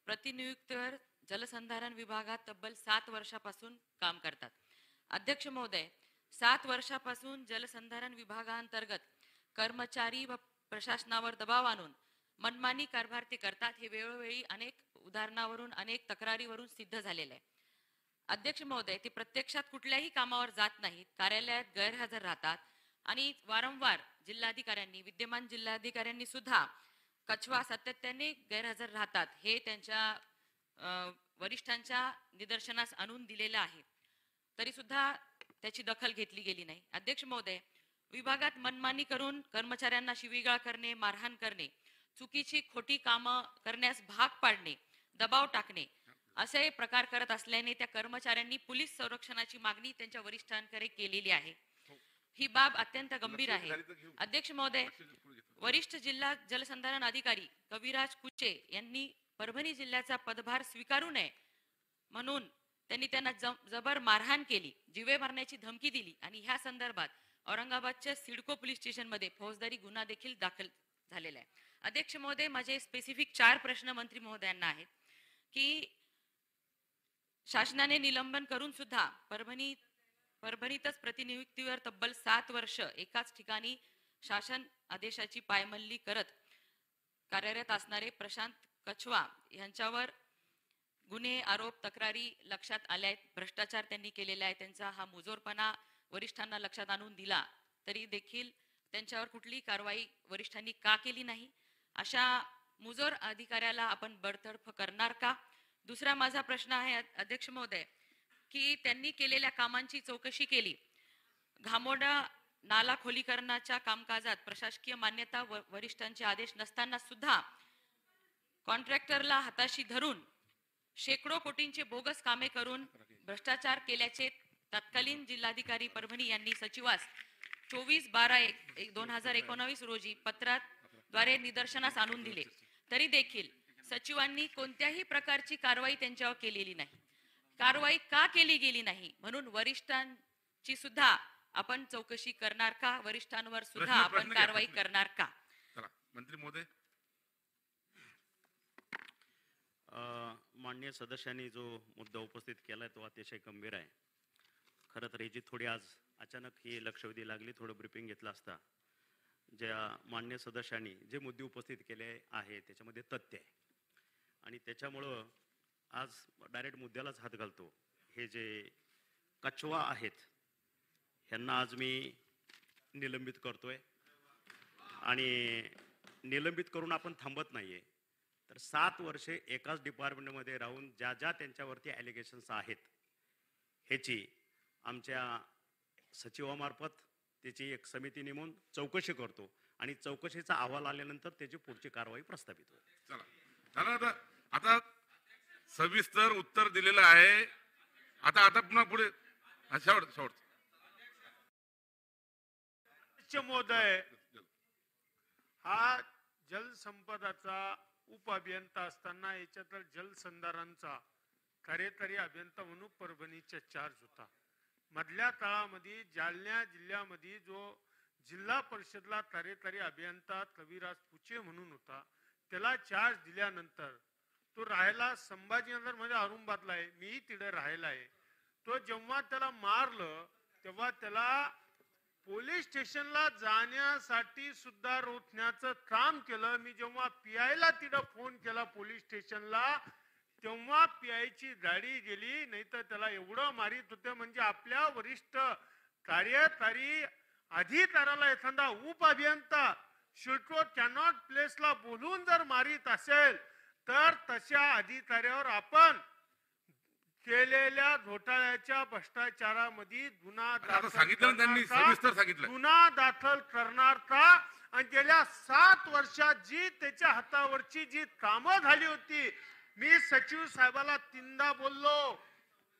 प्रतिनियुक्तीवर जलसंधारण विभागात तब्बल 7 वर्षापासून काम करतात. अध्यक्ष महोदय, 7 वर्षापासून जलसंधारण विभागांतर्गत कर्मचारी व प्रशासनावर दबाव आणून मनमानी कारभार ते करतात हे वेळोवेळी अनेक उदाहरणावरून, अनेक तक्रारीवरून सिद्ध झालेलं आहे. अध्यक्ष महोदय, ते प्रत्यक्षात कुठल्याही कामावर जात नाहीत, कार्यालयात गैरहजर राहतात आणि वारंवार जिल्हाधिकाऱ्यांनी, विद्यमान जिल्हाधिकाऱ्यांनी सुद्धा कछवा सातत्याने गैरहजर राहतात हे त्यांच्या वरिष्ठांच्या निदर्शनास आणून दिलेलं आहे, तरी सुद्धा त्याची दखल घेतली गेली नाही. अध्यक्ष महोदय, विभागात मनमानी करून कर्मचाऱ्यांना शिवीगाळ करणे, मारहाण करणे, चुकीची खोटी कामं करण्यास भाग पाडणे, दबाव टाकणे असे प्रकार करत असल्याने त्या कर्मचाऱ्यांनी पोलीस संरक्षणाची मागणी त्यांच्या वरिष्ठांकडे केलेली आहे. ही बाब अत्यंत गंभीर आहे. अध्यक्ष महोदय, वरिष्ठ जिल्हा जलसंधारण अधिकारी कविराज कुचे यांनी परभणी जिल्ह्याचा पदभार स्वीकारू नये म्हणून त्यांनी त्यांना जबर मारहाण केली, जीवे मारण्याची धमकी दिली आणि ह्या संदर्भात औरंगाबादच्या सिडको पोलीस स्टेशनमध्ये फौजदारी गुन्हा देखील दाखल झालेला आहे. अध्यक्ष महोदय, माझे स्पेसिफिक 4 प्रश्न मंत्री महोदयांना आहेत की शासनाने निलंबन करून सुद्धा परभणीतच प्रतिनियुक्तीवर तब्बल 7 वर्ष एकाच ठिकाणी शासन आदेशाची पायमल्ली करत कार्यरत असणारे प्रशांत कछवा यांच्यावर गुन्हे, आरोप, तक्रारी लक्षात आल्या आहेत, भ्रष्टाचार त्यांनी केलेला आहे, त्यांचा हा मुजोरपणा वरिष्ठांना लक्षात आणून दिला तरी देखील त्यांच्यावर कुठलीही कारवाई वरिष्ठांनी का केली नाही? अशा मुजोर अधिकाऱ्याला आपण बडतर्फ करणार का? दुसरा माझा प्रश्न आहे अध्यक्ष महोदय की त्यांनी केलेल्या कामांची चौकशी केली, घामोडा नाला खोलीकरणाच्या कामकाजात प्रशासकीय मान्यता वरिष्ठांचे आदेश नसताना सुद्धा कॉन्ट्रॅक्टरला हाताशी धरून शेकडो कोटींचे बोगस कामे करून भ्रष्टाचार केल्याचे तत्कालीन जिल्हाधिकारी परभणी यांनी सचिवास 24/12/2019 रोजी पत्राद्वारे निदर्शनास आणून दिले, तरी देखील सचिवांनी कोणत्याही प्रकारची कारवाई त्यांच्यावर केलेली नाही. कारवाई का केली गेली नाही म्हणून वरिष्ठांची सुद्धा आपण चौकशी करणार का? वरिष्ठांवर सुद्धा आपण कारवाई करणार का? चला, मंत्री महोदय. माननीय सदस्यांनी जो मुद्दा उपस्थित केलाय तो अतिशय गंभीर आहे. खरं तर याची थोडी आज अचानक ही लक्षवेधी लागली, थोडं ब्रीफिंग घेतलं असता. ज्या माननीय सदस्यांनी जे मुद्दे उपस्थित केले आहे त्याच्यामध्ये तथ्य आहे आणि त्याच्यामुळं आज डायरेक्ट मुद्द्यालाच हात घालतो. हे जे कछवा आहेत ह्यांना आज मी निलंबित करतोय आणि निलंबित करून आपण थांबत नाहीये. तर 7 वर्षे एकाच डिपार्टमेंटमध्ये राहून ज्या ज्या त्यांच्यावरती ॲलिगेशन्स आहेत ह्याची आमच्या सचिवामार्फत त्याची एक समिती नेमून चौकशी करतो आणि चौकशीचा अहवाल आल्यानंतर त्याची पुढची कारवाई प्रस्थापित होईल. चला, आता सविस्तर उत्तर दिलेलं आहे. आता पुन्हा पुढे शेवट महोदय, हा जलसंपदाचा उप अभियंता असताना याच्यात जलसंधारणचा कार्यकारी अभियंता म्हणून परभणीचा चार्ज होता. मधल्या काळामध्ये जालना जिल्ह्यामध्ये जो जिल्हा परिषदला कार्यकारी अभियंता कविराज पुचे म्हणून होता, त्याला चार्ज दिल्यानंतर तो राहायला संभाजीनगर मध्ये औरंगाबादला आहे, मी तिथे राहायला आहे. तो जेव्हा त्याला मारलं तेव्हा त्याला पोलीस स्टेशनला जाण्यासाठी सुद्धा रोखण्याचं काम केलं. मी जेव्हा पीआयला तिथं फोन केला पोलीस स्टेशनला, तेव्हा पीआयची गाडी गेली, नाही तर त्याला एवढं मारित होते. म्हणजे आपल्या वरिष्ठ कार्यकारी अधिकाऱ्याला एखादा उप अभियंता शुल्को कॅनॉट प्लेसला बोलून जर मारित असेल तर तशा अधिकाऱ्यावर आपण केलेल्या घोटाळ्याच्या भ्रष्टाचारामध्ये गुन्हा दाखल करणार का? आणि गेल्या 7 वर्षात जी त्याच्या हातावरची जी कामं झाली होती, मी सचिव साहेबाला 3दा बोललो.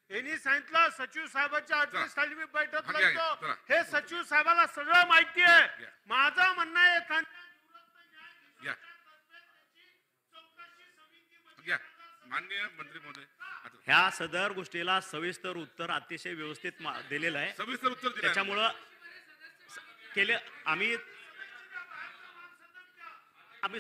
यांनी सांगितलं सचिव साहेबांच्या अध्यक्षतेखाली मी बैठक घेतो. हे सचिव साहेबाला सगळं माहिती आहे. माझं म्हणणं आहे माननीय मंत्री महोदय, ह्या सदर गोष्टीला सविस्तर उत्तर अतिशय व्यवस्थित दिलेलं आहे. सविस्तर उत्तर त्याच्यामुळं केले आम्ही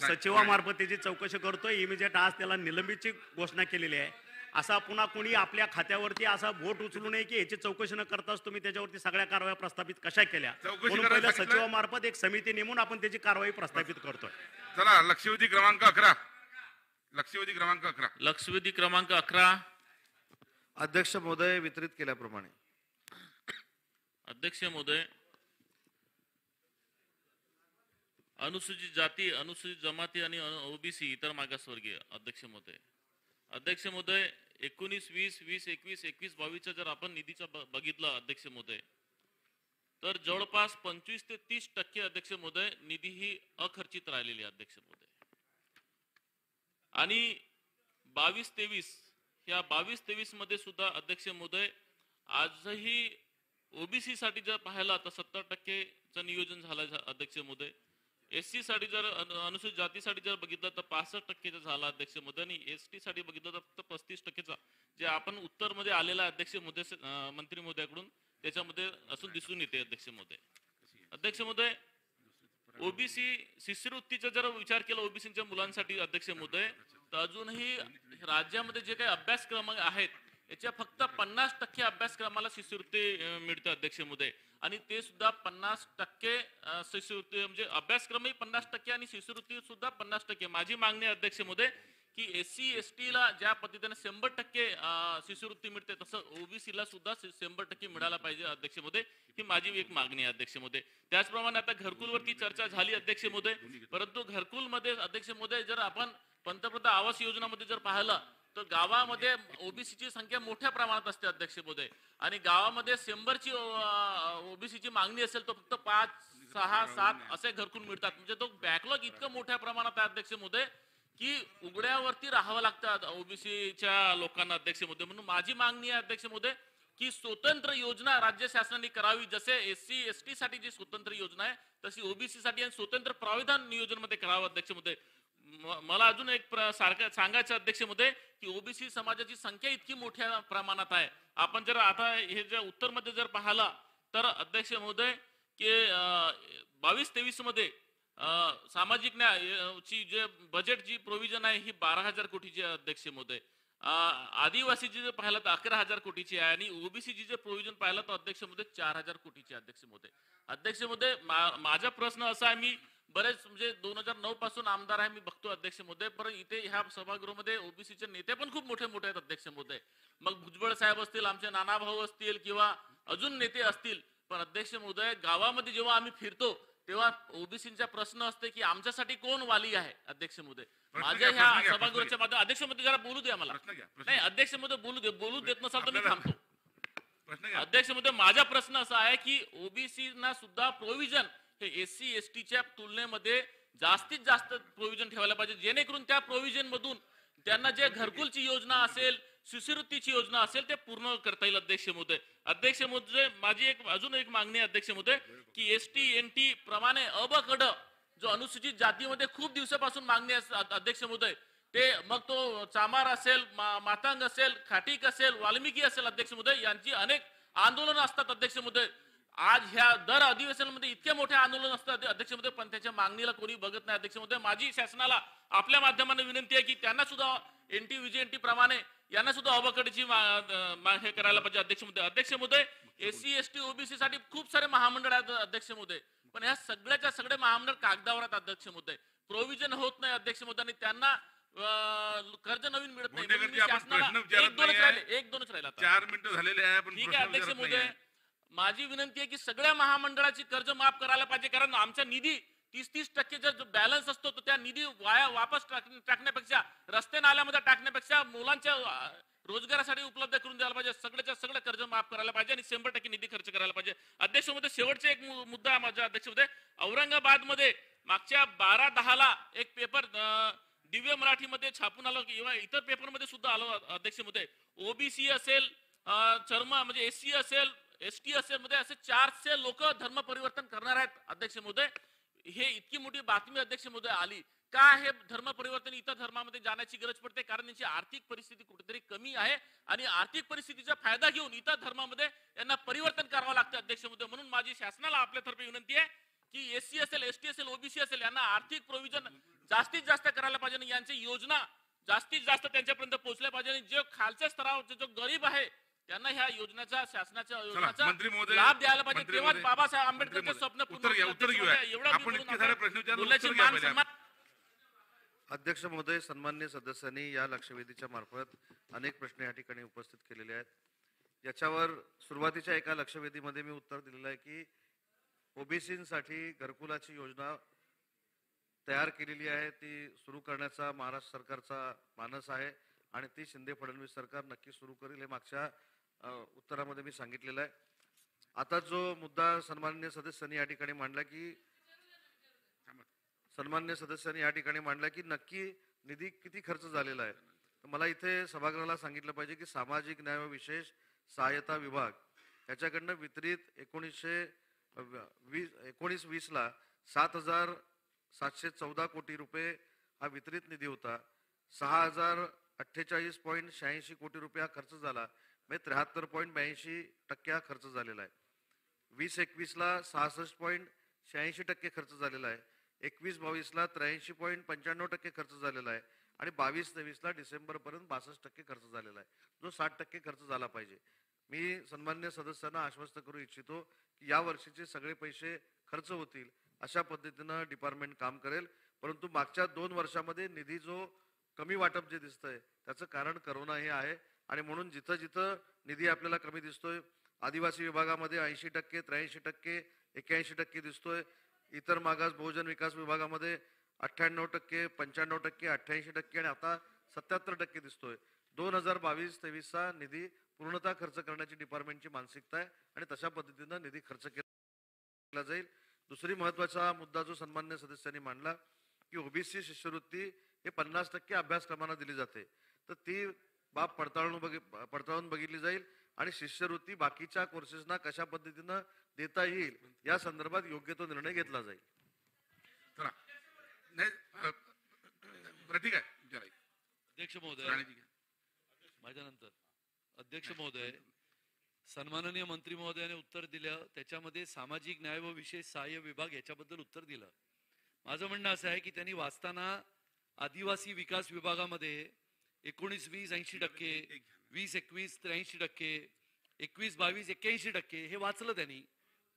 सचिवामार्फत त्याची चौकशी करतोय. इमिजिएट आज त्याला निलंबितची घोषणा केलेली आहे. असा पुन्हा कोणी आपल्या खात्यावरती असा बोट उचलू नये की याची चौकशी न करताच तुम्ही त्याच्यावरती सगळ्या कारवाया प्रस्थापित कशा केल्या. म्हणून पहिल्या सचिवामार्फत एक समिती नेमून आपण त्याची कारवाई प्रस्थापित करतोय. चला लक्षवेधी क्रमांक 11. लक्षवेधी क्रमांक 11 अध्यक्ष महोदय वितरित केल्याप्रमाणे. अध्यक्ष महोदय, अनुसूचित जाती, अनुसूचित जमाती आणि ओबीसी इतर मागासवर्गीय. अध्यक्ष महोदय 19, 20, 20, 21, 21, 22 जर आपण निधीचा बघितला अध्यक्ष महोदय, तर जवळपास 25 ते 30% अध्यक्ष महोदय निधी ही अखर्चित राहिलेली आहे अध्यक्ष महोदय. आणि 22-23 या 22-23 मध्ये सुद्धा अध्यक्ष महोदय आजही ओबीसी साठी जर पाहिला तर 70%चं नियोजन झालं अध्यक्ष महोदय. एससी साठी जर अनुसूचित जातीसाठी जर बघितलं तर 65%चा झाला अध्यक्ष महोदय. आणि एसटी साठी बघितलं तर फक्त 35%चा जे आपण उत्तर मध्ये आलेला अध्यक्ष महोदय मंत्री महोदयाकडून त्याच्यामध्ये असून दिसून येते अध्यक्ष महोदय. अध्यक्ष महोदय, ओबीसी शिष्यवृत्तीचा जर विचार केला ओबीसीच्या मुलांसाठी अध्यक्ष महोदय, तर अजूनही राज्यामध्ये जे काही अभ्यासक्रम आहेत याच्या फक्त 50% अभ्यासक्रमाला शिष्यवृत्ती मिळते अध्यक्ष महोदय. आणि ते सुद्धा 50% शिष्यवृत्ती म्हणजे अभ्यासक्रमही 50% आणि शिष्यवृत्ती सुद्धा 50%. माझी मागणी आहे अध्यक्ष महोदय की एससी एसटी ला ज्या पद्धतीने 100% शिष्यवृत्ती मिळते तसं ओबीसी ला सुद्धा 100% मिळायला पाहिजे अध्यक्ष महोदय. ही माझी एक मागणी आहे अध्यक्ष महोदय. त्याचप्रमाणे आता घरकुलवरती चर्चा झाली अध्यक्ष महोदय, परंतु घरकुलमध्ये अध्यक्ष महोदय जर आपण पंतप्रधान आवास योजनामध्ये जर पाहिलं तर गावामध्ये ओबीसीची संख्या मोठ्या प्रमाणात असते अध्यक्ष महोदय. आणि गावामध्ये 100ची ओबीसीची मागणी असेल तर फक्त 5, 6, 7 असे घरकुल मिळतात. म्हणजे तो बॅकलॉग इतकं मोठ्या प्रमाणात आहे अध्यक्ष महोदय की उघड्यावरती राहावं लागतं ओबीसीच्या लोकांना अध्यक्ष महोदय. म्हणून माझी मागणी आहे अध्यक्ष महोदय की स्वतंत्र योजना राज्य शासनाने करावी. जसे एससी एसटी साठी जी स्वतंत्र योजना आहे तशी ओबीसी साठी आणि स्वतंत्र प्राविधान नियोजन मध्ये करावं अध्यक्ष महोदय. मला अजून एक सांगायचं अध्यक्ष महोदय की ओबीसी समाजाची संख्या इतकी मोठ्या प्रमाणात आहे. आपण जर आता हे जे उत्तर मध्ये जर पाहिला तर अध्यक्ष महोदय की 22-23 मध्ये सामाजिक न्यायाची जे बजेट जी प्रोव्हिजन आहे ही 12,000 कोटीची आहे अध्यक्ष महोदय. आदिवासीची जर पाहिलं तर 11,000 कोटीची आहे आणि ओबीसीची जे प्रोव्हिजन पाहिलं तर अध्यक्ष महोदय 4,000 कोटीची अध्यक्ष महोदय. अध्यक्ष महोदय माझा प्रश्न असा आहे, मी बरेच म्हणजे 2009 पासून आमदार आहे, मी बघतो अध्यक्ष महोदय, पण इथे ह्या सभागृहामध्ये ओबीसीचे नेते पण खूप मोठे मोठे आहेत अध्यक्ष महोदय. मग भुजबळ साहेब असतील, आमचे नाना भाऊ असतील किंवा अजून नेते असतील, पण अध्यक्ष महोदय गावामध्ये जेव्हा आम्ही फिरतो तेव्हा ओबीसीचा प्रश्न असते की आमच्यासाठी कोण वाली आहे अध्यक्ष महोदय. माझ्या ह्या सभागृहाच्या माध्यमातून अध्यक्ष महोदय जरा बोलू द्या मला. नाही अध्यक्ष महोदय बोलू देत नसाल तर मी थांबतो. अध्यक्ष महोदय माझा प्रश्न असा आहे की ओबीसी ना सुद्धा प्रोव्हिजन हे एससी एसटीच्या तुलनेमध्ये जास्तीत जास्त प्रोव्हिजन ठेवायला पाहिजे, जेणेकरून त्या प्रोव्हिजन मधून त्यांना जे घरकुलची योजना असेल, शिष्यवृत्तीची योजना असेल ते पूर्ण करता येईल अध्यक्ष महोदय. अध्यक्ष महोदय, माझी अजून एक मागणी आहे अध्यक्ष महोदय, की ST NT प्रमाणे अबकड जो अनुसूचित जातीमध्ये खूप दिवसापासून मागणी आहे अध्यक्ष महोदय, ते मग तो चामार असेल, मातांग असेल, खाटीक असेल, वाल्मिकी असेल अध्यक्ष महोदय, यांची अनेक आंदोलन असतात अध्यक्ष महोदय. आज ह्या दर अधिवेशनामध्ये इतके मोठे आंदोलन असतात अध्यक्ष महोदय, पण त्याच्या मागणीला कोणी बघत नाही अध्यक्ष महोदय. माझी शासनाला आपल्या माध्यमाने विनंती आहे की त्यांना सुद्धा NT VJNT प्रमाणे यांना सुद्धा अबकडची हे करायला पाहिजे अध्यक्ष महोदय. अध्यक्ष महोदय, SC ST OBC साठी खूप सारे महामंडळ आहेत अध्यक्ष महोदय, पण ह्या सगळ्याच्या सगळे महामंडळ कागदावर आहेत अध्यक्ष महोदय. प्रोव्हिजन होत नाही अध्यक्ष महोदय आणि त्यांना कर्ज नवीन मिळत नाही. एक दोनच राहिला 4 मिनिटं झालेले आहे, पण ठीक आहे अध्यक्ष महोदय, माझी विनंती आहे की सगळ्या महामंडळाची कर्ज माफ करायला पाहिजे, कारण आमचा निधी 30% जो बॅलन्स असतो तो त्या निधी वापस टाकण्यापेक्षा, रस्ते नाल्यामध्ये टाकण्यापेक्षा मुलांच्या रोजगारासाठी उपलब्ध करून द्यायला पाहिजे. सगळ्याच्या सगळं कर्ज माफ करायला पाहिजे आणि 100% निधी खर्च करायला पाहिजे अध्यक्ष महोदय. शेवटचा एक मुद्दा माझा अध्यक्ष महोदय, औरंगाबाद मध्ये मागच्या 12/10 एक पेपर दिव्य मराठीमध्ये छापून आलो किंवा इतर पेपरमध्ये सुद्धा आलो अध्यक्ष महोदय. OBC असेल, चर्मा म्हणजे SC असेल, ST असेल मध्ये असे 400 लोक धर्म परिवर्तन करणार आहेत अध्यक्ष महोदय. हे इतकी मोठी बातमी अध्यक्ष महोदय आली का? हे धर्म परिवर्तन इतर धर्मामध्ये जाण्याची गरज पडते, कारण त्यांची आर्थिक परिस्थिती कुठेतरी कमी आहे आणि आर्थिक परिस्थितीचा फायदा घेऊन इतर धर्मामध्ये यांना परिवर्तन करावं लागतं अध्यक्ष महोदय. म्हणून माझी शासनाला आपल्यातर्फे विनंती आहे की SC असेल, ST असेल, OBC असेल, यांना आर्थिक प्रोव्हिजन जास्तीत जास्त करायला पाहिजे आणि यांची योजना जास्तीत जास्त त्यांच्यापर्यंत पोहोचल्या पाहिजे आणि जे खालच्या स्तरावर जो गरीब आहे त्यांना ह्या योजनेचा, शासनाच्या योजनेचा लाभ द्यायला पाहिजे. तेव्हा बाबासाहेब आंबेडकरचे स्वप्न पूर्ण अध्यक्ष महोदय, सन्मान्य सदस्यांनी या लक्षवेधीच्या मार्फत अनेक प्रश्न या ठिकाणी उपस्थित केलेले आहेत. याच्यावर सुरुवातीच्या एका लक्षवेधीमध्ये मी उत्तर दिलेलं आहे की OBCसाठी घरकुलाची योजना तयार केलेली आहे, ती सुरू करण्याचा महाराष्ट्र सरकारचा मानस आहे आणि ती शिंदे फडणवीस सरकार नक्की सुरू करेल, हे मागच्या उत्तरामध्ये मी सांगितलेलं आहे. आता जो मुद्दा सन्माननीय सदस्यांनी या ठिकाणी मांडला की नक्की निधी किती खर्च झालेला आहे, तर मला इथे सभागृहाला सांगितलं पाहिजे की सामाजिक न्याय व विशेष सहाय्यता विभाग याच्याकडनं वितरित 19-20 ला 7,714 कोटी रुपये हा वितरित निधी होता. 6,048.86 कोटी रुपये हा खर्च झाला, म्हणजे 73.82% हा खर्च झालेला आहे. 20-21 ला 66.86% खर्च झालेला आहे. 21-22 ला 83.95% खर्च झालेला आहे आणि 22-23 ला डिसेंबर पर्यंत 62% खर्च झालेला आहे, जो 60% खर्च झाला पाहिजे. मी सन्मान्य सदस्यांना आश्वस्त करू इच्छितो की या वर्षीचे सगळे पैसे खर्च होतील अशा पद्धतीनं डिपार्टमेंट काम करेल. परंतु मागच्या 2 वर्षामध्ये निधी जो कमी वाटप जे दिसतंय त्याचं कारण करोना हे आहे आणि म्हणून जिथं जिथं निधी आपल्याला कमी दिसतोय, आदिवासी विभागामध्ये 80%, 83%, 81% दिसतोय. इतर मागास बहुजन विकास विभागामध्ये 98%, 95%, 88% आणि आता 77% दिसतोय. 2022-23 चा निधी पूर्णतः खर्च करण्याची डिपार्टमेंटची मानसिकता आहे आणि तशा पद्धतीनं निधी खर्च केला जाईल. दुसरी महत्वाचा मुद्दा जो सन्मान्य सदस्यांनी मांडला की OBC शिष्यवृत्ती हे 50% अभ्यासक्रमांना दिली जाते, तर ती बाब पडताळून बघितली जाईल आणि शिष्यवृत्ती बाकीच्या कोर्सेसना कशा पद्धतीनं देता येईल या संदर्भात योग्य तो निर्णय घेतला जाईल. अध्यक्ष महोदय, माझ्यानंतर अध्यक्ष महोदय, सन्माननीय मंत्री महोदयाने उत्तर दिलं, त्याच्यामध्ये सामाजिक न्याय व विशेष सहाय्य विभाग याच्याबद्दल उत्तर दिलं. माझं म्हणणं असं आहे की त्यांनी वाचताना आदिवासी विकास विभागामध्ये 19-20 80%, 20-21 83%, 21-22 81% हे वाचलं त्यांनी.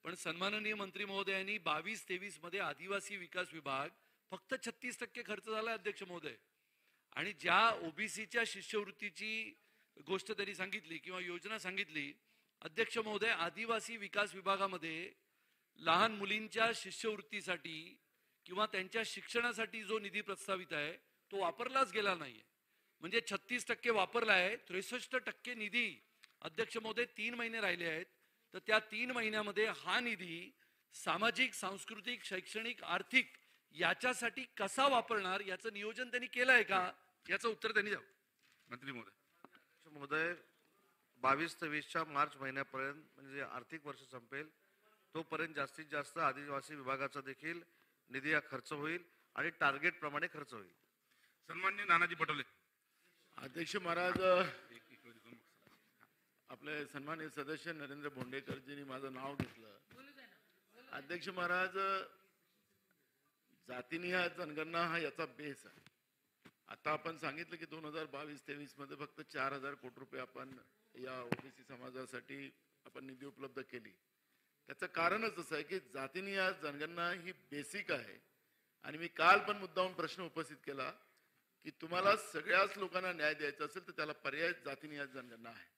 पण सन्माननीय मंत्री महोदयांनी 22-23 मध्ये आदिवासी विकास विभाग फक्त 36% खर्च झाला अध्यक्ष महोदय. आणि ज्या OBCच्या शिष्यवृत्तीची गोष्ट त्यांनी सांगितली किंवा योजना सांगितली अध्यक्ष महोदय, आदिवासी विकास विभागामध्ये लहान मुलींच्या शिष्यवृत्तीसाठी किंवा त्यांच्या शिक्षणासाठी जो निधी प्रस्तावित आहे तो वापरलाच गेला नाहीये. म्हणजे 36% वापरला आहे, 63% निधी अध्यक्ष महोदय 3 महिने राहिले आहेत. तर त्या 3 महिन्यामध्ये हा निधी सामाजिक, सांस्कृतिक, शैक्षणिक, आर्थिक याच्यासाठी कसा वापरणार याचं नियोजन त्यांनी केलं आहे का, याचं उत्तर त्यांनी द्यावं. मंत्री महोदय. महोदय 22-23च्या मार्च महिन्यापर्यंत म्हणजे आर्थिक वर्ष संपेल तोपर्यंत जास्तीत जास्त आदिवासी विभागाचा देखील निधी हा खर्च होईल आणि टार्गेट प्रमाणे खर्च होईल. सन्माननीय नानाजी पटोले. अध्यक्ष महाराज, आपले सन्माननीय सदस्य नरेंद्र बोंडेकरजींनी माझं नाव घेतलं. अध्यक्ष महाराज, जातीनिहाय जनगणना हा याचा बेस आहे. आता आपण सांगितलं की 2022-23 मध्ये फक्त 4,000 कोटी रुपये आपण या ओबीसी समाजासाठी आपण निधी उपलब्ध केली. त्याचं कारणच असं आहे की जातीनिहाय जनगणना ही बेसिक आहे. आणि मी काल पण मुद्दामून प्रश्न उपस्थित केला की तुम्हाला सगळ्याच लोकांना न्याय द्यायचा असेल तर त्याला पर्याय जातीनिहाय जनगणना आहे.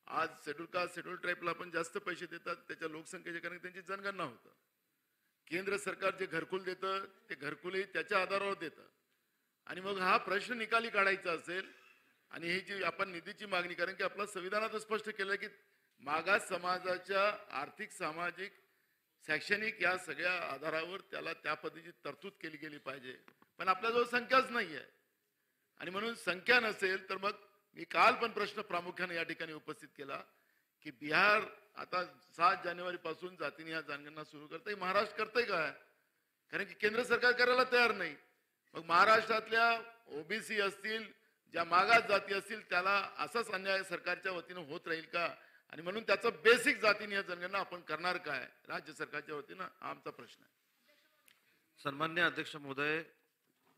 आज शेड्यूल कास्ट शेड्यूल ट्राईबला आपण जास्त पैसे देतात त्याच्या लोकसंख्येच्या कारण त्यांची जनगणना होतं. केंद्र सरकार जे घरकुल देतं ते घरकुलही त्याच्या आधारावर देतं. आणि मग हा प्रश्न निकाली काढायचा असेल आणि ही जी आपण निधीची मागणी, कारण की आपल्या संविधानात स्पष्ट केलं की मागास समाजाच्या आर्थिक सामाजिक शैक्षणिक या सगळ्या आधारावर त्याला त्या पद्धतीची तरतूद केली गेली पाहिजे. पण आपल्याजवळ संख्याच नाही आहे आणि म्हणून संख्या नसेल तर मग मी काल पण प्रश्न प्रामुख्याने या ठिकाणी उपस्थित केला की बिहार आता 7 जानेवारी पासून जातीनिहाय जनगणना सुरू करते. महाराष्ट्र करते काय? कारण की केंद्र सरकार करायला तयार नाही. मग महाराष्ट्रातल्या ओबीसी असतील, ज्या मागास जाती असतील, त्याला असाच अन्याय सरकारच्या वतीनं होत राहील का? आणि म्हणून त्याचं बेसिक जातीनिहाय जनगणना आपण करणार काय राज्य सरकारच्या वतीनं, हा आमचा प्रश्न आहे. सन्मान्य अध्यक्ष महोदय,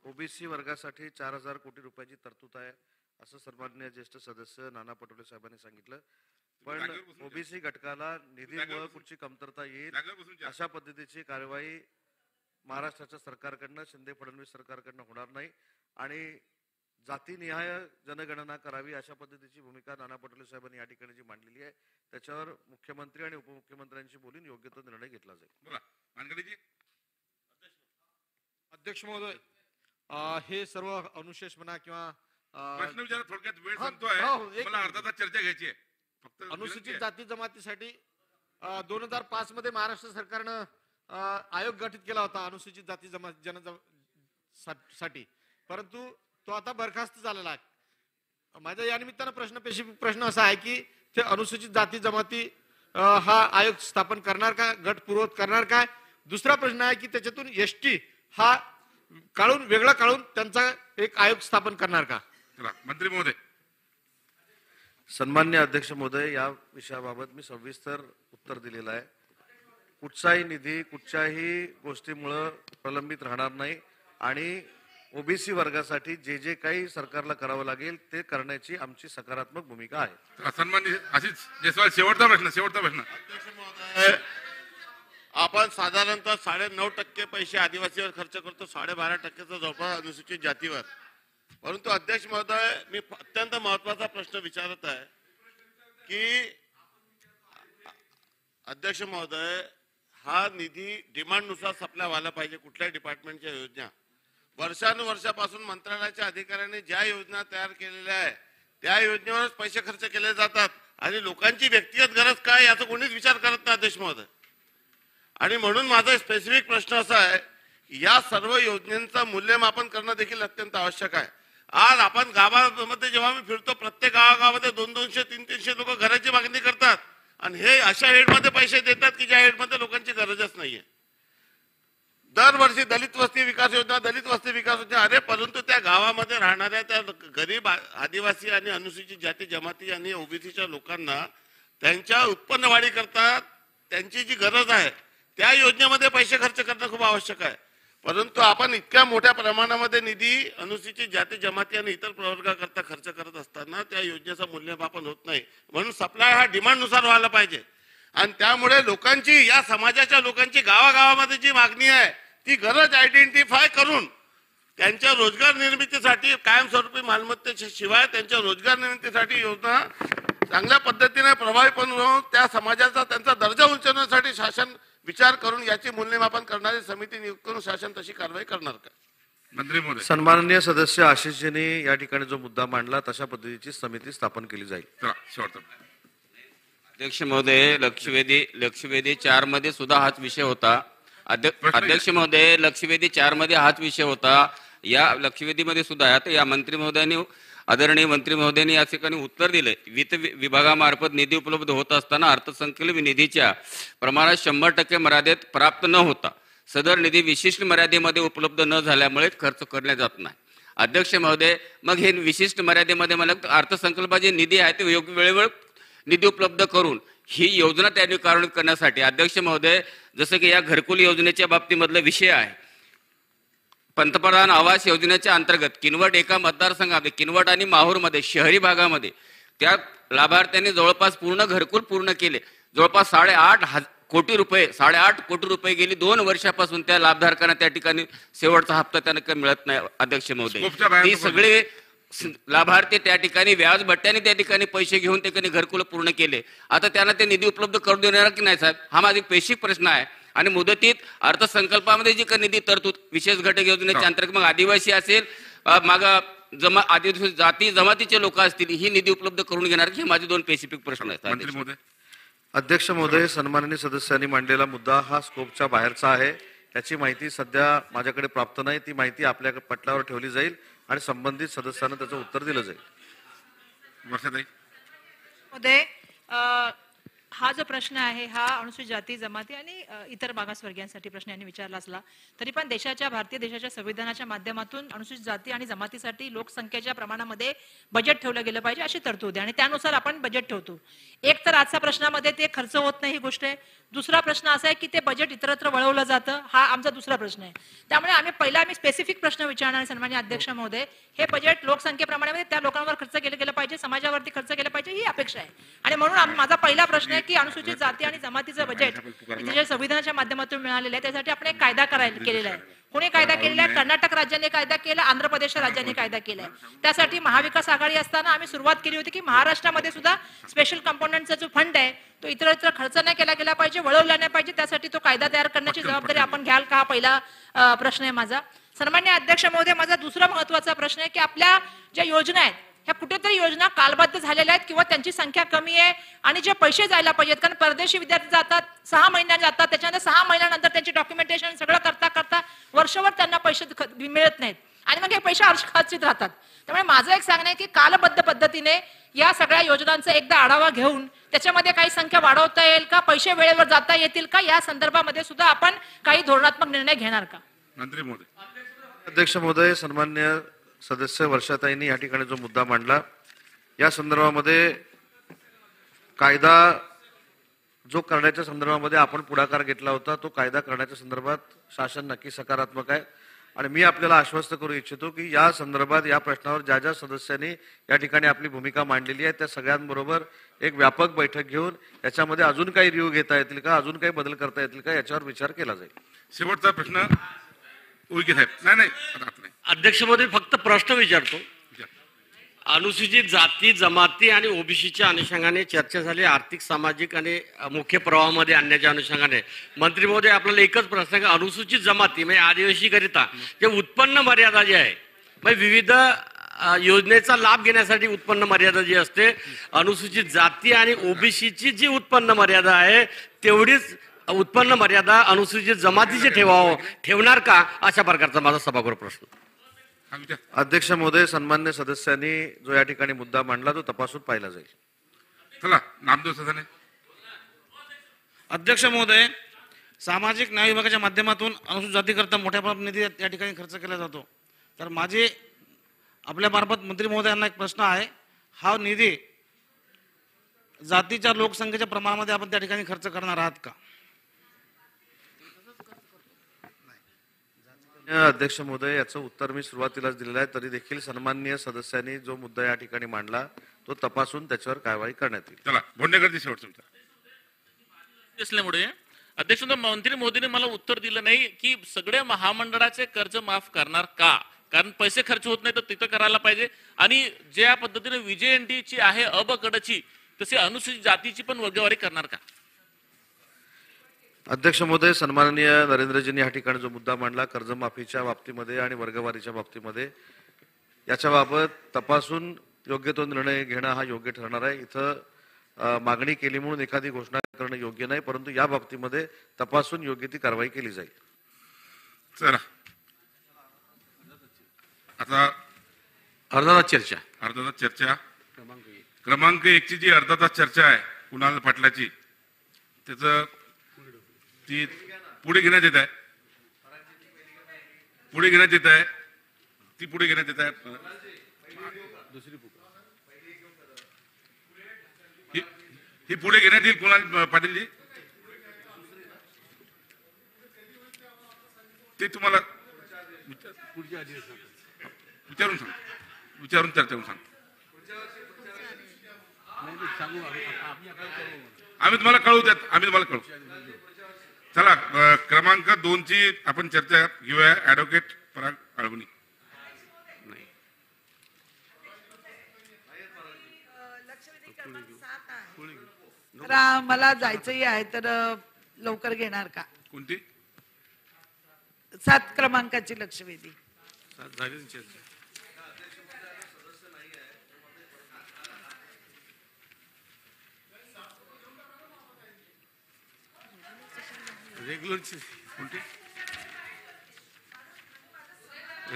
ओबीसी वर्गासाठी 4,000 कोटी रुपयाची तरतूद आहे असं सन्मान्य ज्येष्ठ सदस्य नाना पटोले साहेबांनी सांगितलं. पण ओबीसी घटकाला निधीमुळे कुठची कमतरता येईल अशा पद्धतीची कार्यवाही महाराष्ट्राच्या सरकारकडनं, शिंदे फडणवीस सरकारकडनं होणार नाही. आणि जातीनिहाय जनगणना करावी अशा पद्धतीची भूमिका नाना पटोले साहेबांनी या ठिकाणी जी मांडलेली आहे त्याच्यावर मुख्यमंत्री आणि उपमुख्यमंत्र्यांशी बोलून योग्य तो निर्णय घेतला जाईल. अध्यक्ष महोदय, हे सर्व अनुशेष म्हणा किंवा प्रश्न विचारा, थोडक्यात वेळ संपतोय, मला अर्धा तास चर्चा घ्यायची आहे. फक्त अनुसूचित जाती जमातीसाठी 2005 मध्ये महाराष्ट्र सरकारनं आयोग गठीत केला होता अनुसूचित जाती साठी, परंतु तो आता बरखास्त झालेला आहे. माझ्या या निमित्तानं प्रश्न असा आहे की ते अनुसूचित जाती जमाती हा आयोग स्थापन करणार का, गट पुरवत करणार काय? दुसरा प्रश्न आहे की त्याच्यातून एसटी हा वेगळा काढून त्यांचा एक आयोग स्थापन करणार का? मंत्री महोदय. सन्मान्य अध्यक्ष महोदय, या विषयाबाबत मी सविस्तर उत्तर दिलेलं आहे. कुठचाही निधी कुठच्याही गोष्टीमुळं प्रलंबित राहणार नाही आणि ओबीसी वर्गासाठी जे जे काही सरकारला करावं लागेल ते करण्याची आमची सकारात्मक भूमिका आहे. सन्माननीय आशिष जयस्वाल, शेवटचा प्रश्न. आपण साधारणतः 9.5% पैसे आदिवासीवर खर्च करतो, 12.5%चा जवळपास अनुसूचित जातीवर. परंतु अध्यक्ष महोदय, मी अत्यंत महत्वाचा प्रश्न विचारत आहे की अध्यक्ष महोदय, हा निधी डिमांडनुसार सप्लाय व्हायला पाहिजे. कुठल्याही डिपार्टमेंटच्या योजना वर्षानुवर्षापासून मंत्रालयाच्या अधिकाऱ्यांनी ज्या योजना तयार केलेल्या आहे त्या योजनेवरच पैसे खर्च केले जातात आणि लोकांची व्यक्तिगत गरज काय याचा कोणीच विचार करत नाही अध्यक्ष महोदय. आणि म्हणून माझा स्पेसिफिक प्रश्न असा आहे की या सर्व योजनांचं मूल्यमापन करणं देखील अत्यंत आवश्यक आहे. आज आपण गावामध्ये जेव्हा मी फिरतो, प्रत्येक गावागावामध्ये 200-300 लोक घराची मागणी करतात आणि हे अशा हेडमध्ये पैसे देतात की ज्या हेडमध्ये लोकांची गरजच नाहीये. दरवर्षी दलित वस्ती विकास योजना, अरे परंतु त्या गावामध्ये राहणाऱ्या त्या गरीब आदिवासी आणि अनुसूचित जाती जमाती आणि ओबीसीच्या लोकांना त्यांच्या उत्पन्न वाढी करतात, त्यांची जी गरज आहे त्या योजनेमध्ये पैसे खर्च करणं खूप आवश्यक आहे. परंतु आपण इतक्या मोठ्या प्रमाणामध्ये निधी अनुसूचित जाती जमाती आणि इतर प्रवर्गाकरता खर्च करत असताना त्या योजनेचं मूल्यमापन होत नाही. म्हणून सप्लाय हा डिमांडनुसार व्हायला पाहिजे आणि त्यामुळे लोकांची, या समाजाच्या लोकांची गावागावामध्ये जी मागणी आहे ती गरज आयडेंटिफाय करून त्यांच्या रोजगार निर्मितीसाठी, कायमस्वरूपी मालमत्तेशिवाय त्यांच्या रोजगार निर्मितीसाठी योजना चांगल्या पद्धतीने प्रभावीपणे त्या समाजाचा त्यांचा दर्जा उंचावण्यासाठी शासन विचार करून याचे मूल्यमापन करणारी समिती नियुक्त करून शासन तशी कारवाई करणार का? मंत्री महोदय. सन्माननीय सदस्य आशिषजींनी या ठिकाणी जो मुद्दा मांडला तशा पद्धतीची समिती स्थापन केली जाईल. अध्यक्ष महोदय, लक्षवेधी 4 मध्ये सुद्धा हाच विषय होता. अध्यक्ष महोदय, लक्षवेधी 4 मध्ये हाच विषय होता. या लक्षवेधीमध्ये सुद्धा आता या मंत्री महोदयांनी आदरणीय मंत्री महोदयांनी या ठिकाणी उत्तर दिले. वित्त विभागामार्फत निधी उपलब्ध होत असताना अर्थसंकल्प निधीच्या प्रमाणात 100% मर्यादेत प्राप्त न होता सदर निधी विशिष्ट मर्यादेमध्ये उपलब्ध न झाल्यामुळे खर्च करण्यात जात नाही. अध्यक्ष महोदय, मग हे विशिष्ट मर्यादेमध्ये मला अर्थसंकल्पाचे निधी आहे ते योग्य वेळेवर निधी उपलब्ध करून ही योजना त्यांनी कार्यान्वित करण्यासाठी अध्यक्ष महोदय, जसं की या घरकुल योजनेच्या बाबतीमधला विषय आहे, पंतप्रधान आवास योजनेच्या अंतर्गत किनवट एका मतदारसंघामध्ये किनवट आणि माहूरमध्ये शहरी भागामध्ये त्या लाभार्थ्यांनी जवळपास पूर्ण घरकुल पूर्ण केले. जवळपास 8.5 कोटी रुपये गेली 2 वर्षापासून त्या लाभधारकांना त्या ठिकाणी शेवटचा हप्ता त्यांना मिळत नाही. अध्यक्ष महोदय, ती सगळे लाभार्थी त्या ठिकाणी व्याज भट्ट्याने त्या ठिकाणी पैसे घेऊन त्या ठिकाणी घरकुल पूर्ण केले. आता त्यांना ते निधी उपलब्ध करून देणार की नाही साहेब, हा माझा एक बेसिक प्रश्न आहे. आणि मुदतीत अर्थसंकल्पामध्ये जी काही निधी तरतूद विशेष घटक योजनेच्या अंतर्गत मग आदिवासी असेल आदिवासी जाती जमातीचे लोक असतील ही निधी उपलब्ध करून घेणार की, हे माझे 2 स्पेसिफिक प्रश्न आहेत. अध्यक्ष महोदय, सन्माननीय सदस्यांनी मांडलेला मुद्दा हा स्कोपच्या बाहेरचा आहे. त्याची माहिती सध्या माझ्याकडे प्राप्त नाही. ती माहिती आपल्या पटलावर ठेवली जाईल आणि संबंधित सदस्यांना त्याचं उत्तर दिलं जाईल. महोदय, हा जो प्रश्न आहे हा अनुसूचित जाती जमाती आणि इतर मागासवर्गीयांसाठी प्रश्न यांनी विचारला असला तरी पण भारतीय देशाच्या संविधानाच्या माध्यमातून अनुसूचित जाती आणि जमातीसाठी लोकसंख्येच्या प्रमाणामध्ये बजेट ठेवलं गेलं पाहिजे अशी तरतूद आहे आणि त्यानुसार आपण बजेट ठेवतो. एक तर आजच्या प्रश्नामध्ये ते खर्च होत नाही ही गोष्ट आहे. दुसरा प्रश्न असा आहे की ते बजेट इतरत्र वळवलं जातं, हा आमचा दुसरा प्रश्न आहे. त्यामुळे आम्ही स्पेसिफिक प्रश्न विचारणार सन्माननीय अध्यक्ष महोदय, हे बजेट लोकसंख्येप्रमाणे त्या लोकांवर खर्च केलं गेलं पाहिजे, समाजावरती खर्च केलं पाहिजे ही अपेक्षा आहे. आणि म्हणून माझा पहिला प्रश्न आहे की अनुसूचित जाती आणि जमातीचं बजेट जे संविधानाच्या माध्यमातून मिळालेलं आहे त्यासाठी आपण एक कायदा केलेला आहे. कोणी कायदा केलेला आहे? कर्नाटक राज्याने कायदा केला, आंध्र प्रदेश राज्याने कायदा केलाय. त्यासाठी महाविकास आघाडी असताना आम्ही सुरुवात केली होती की महाराष्ट्रामध्ये सुद्धा स्पेशल कंपोनंटचा जो फंड आहे तो इतर खर्च नाही केला गेला पाहिजे, वळवला नाही पाहिजे. त्यासाठी तो कायदा तयार करण्याची जबाबदारी आपण घ्याल का, हा पहिला प्रश्न आहे माझा. सन्माननीय अध्यक्ष महोदय, माझा दुसरा महत्वाचा प्रश्न आहे की आपल्या ज्या योजना आहेत ह्या कुठेतरी योजना कालबद्ध झालेल्या आहेत किंवा त्यांची संख्या कमी आहे आणि जे पैसे जायला पाहिजेत, कारण परदेशी विद्यार्थी जातात 6 महिन्यात जातात, त्याच्यानंतर 6 महिन्यानंतर त्यांचे डॉक्युमेंटेशन सगळं करता वर्षभर त्यांना पैसे मिळत नाहीत आणि मग हे पैसे खर्चित राहतात. त्यामुळे माझं एक सांगणं आहे की कालबद्ध पद्धतीने या सगळ्या योजनांचा एकदा आढावा घेऊन त्याच्यामध्ये काही संख्या वाढवता येईल का, पैसे वेळेवर जाता येतील का, या संदर्भामध्ये सुद्धा आपण काही धोरणात्मक निर्णय घेणार का. मंत्री महोदय. अध्यक्ष महोदय, सन्मान्य सदस्य वर्षाताईंनी या ठिकाणी जो मुद्दा मांडला या संदर्भामध्ये कायदा जो करण्याच्या संदर्भामध्ये आपण पुढाकार घेतला होता तो कायदा करण्याच्या संदर्भात शासन नक्की सकारात्मक आहे आणि मी आपल्याला आश्वस्त करू इच्छितो की या संदर्भात या प्रश्नावर ज्या ज्या सदस्यांनी या ठिकाणी आपली भूमिका मांडलेली आहे त्या सगळ्यांबरोबर एक व्यापक बैठक घेऊन याच्यामध्ये अजून काही रिव्ह्यू घेता येतील का, अजून काही बदल करता येतील का याच्यावर विचार केला जाईल. शेवटचा प्रश्न उईके साहेब. नाही अध्यक्ष महोदय, फक्त प्रश्न विचारतो. अनुसूचित जाती जमाती आणि ओबीसीच्या अनुषंगाने चर्चा झाली, आर्थिक सामाजिक आणि मुख्य प्रवाहामध्ये आणण्याच्या अनुषंगाने. मंत्री महोदय, आपल्याला एकच प्रश्न आहे, अनुसूचित जमाती म्हणजे आदिवासी करिता जे उत्पन्न मर्यादा जी आहे म्हणजे विविध योजनेचा लाभ घेण्यासाठी उत्पन्न मर्यादा जी असते, अनुसूचित जाती आणि ओबीसीची जी उत्पन्न मर्यादा आहे तेवढीच उत्पन्न मर्यादा अनुसूचित जमातीचे ठेवणार का, अशा प्रकारचा माझा सभागृह प्रश्न. अध्यक्ष महोदय, सन्मान्य सदस्यांनी जो या ठिकाणी मुद्दा मांडला तो तपासून पाहिला जाईल. चला नामदेव सदने. अध्यक्ष महोदय, सामाजिक न्याय विभागाच्या माध्यमातून अनुसूचित जातीकरता मोठ्या प्रमाणात निधी या ठिकाणी खर्च केला जातो. तर माझे आपल्या मार्फत मंत्री महोदयांना एक प्रश्न आहे, हा निधी जातीच्या लोकसंख्येच्या प्रमाणामध्ये आपण त्या ठिकाणी खर्च करणार आहात का. अध्यक्ष महोदय, याचं उत्तर मी सुरुवातीलाच दिलेलं आहे, तरी देखील सन्माननीय सदस्यांनी जो मुद्दा या ठिकाणी मांडला तो तपासून त्याच्यावर कारवाई करण्यात येईल. चला भोंडेकरजी शेवटचं असल्यामुळे अध्यक्ष मंत्री मोदींनी मला उत्तर दिलं नाही की सगळ्या महामंडळाचे कर्ज माफ करणार का, कारण पैसे खर्च होत नाही तर तिथं करायला पाहिजे. आणि ज्या पद्धतीने विजयंतीची आहे अबकडची तसे अनुसूचित जातीची पण वर्गवारी करणार का. अध्यक्ष महोदय, सन्माननीय नरेंद्रजींनी या ठिकाणी जो मुद्दा मांडला कर्जमाफीच्या बाबतीमध्ये आणि वर्गवारीच्या बाबतीमध्ये याच्या बाबत तपासून योग्य तो निर्णय घेणं हा योग्य ठरणार आहे. इथं मागणी केली म्हणून एखादी घोषणा करणं योग्य नाही, परंतु या बाबतीमध्ये तपासून योग्य ती कारवाई केली जाईल. चला आता अर्धा तास चर्चा. अर्धा तास चर्चा. क्रमांक 1 ची जी अर्धा तास चर्चा आहे कुणाल पाटलाची, त्याचं ती पुढे घेण्यात येत आहे. पुढे घेण्यात येत आहे. ती पुढे घेण्यात येत आहे. ही पुढे घेण्यात येईल कुणाल पाटीलजी. ते तुम्हाला विचारून सांग, विचारून चर्चा करून सांग. आम्ही तुम्हाला कळवू त्यात, आम्ही तुम्हाला कळवू. चला क्रमांक 2 ची आपण चर्चा घेऊया. ऍडव्होकेट पराग अळवणी. मला जायचंही आहे तर लवकर घेणार का? कोणती? 7 क्रमांकाची लक्षवेधी. रेग्युलरची कोणती?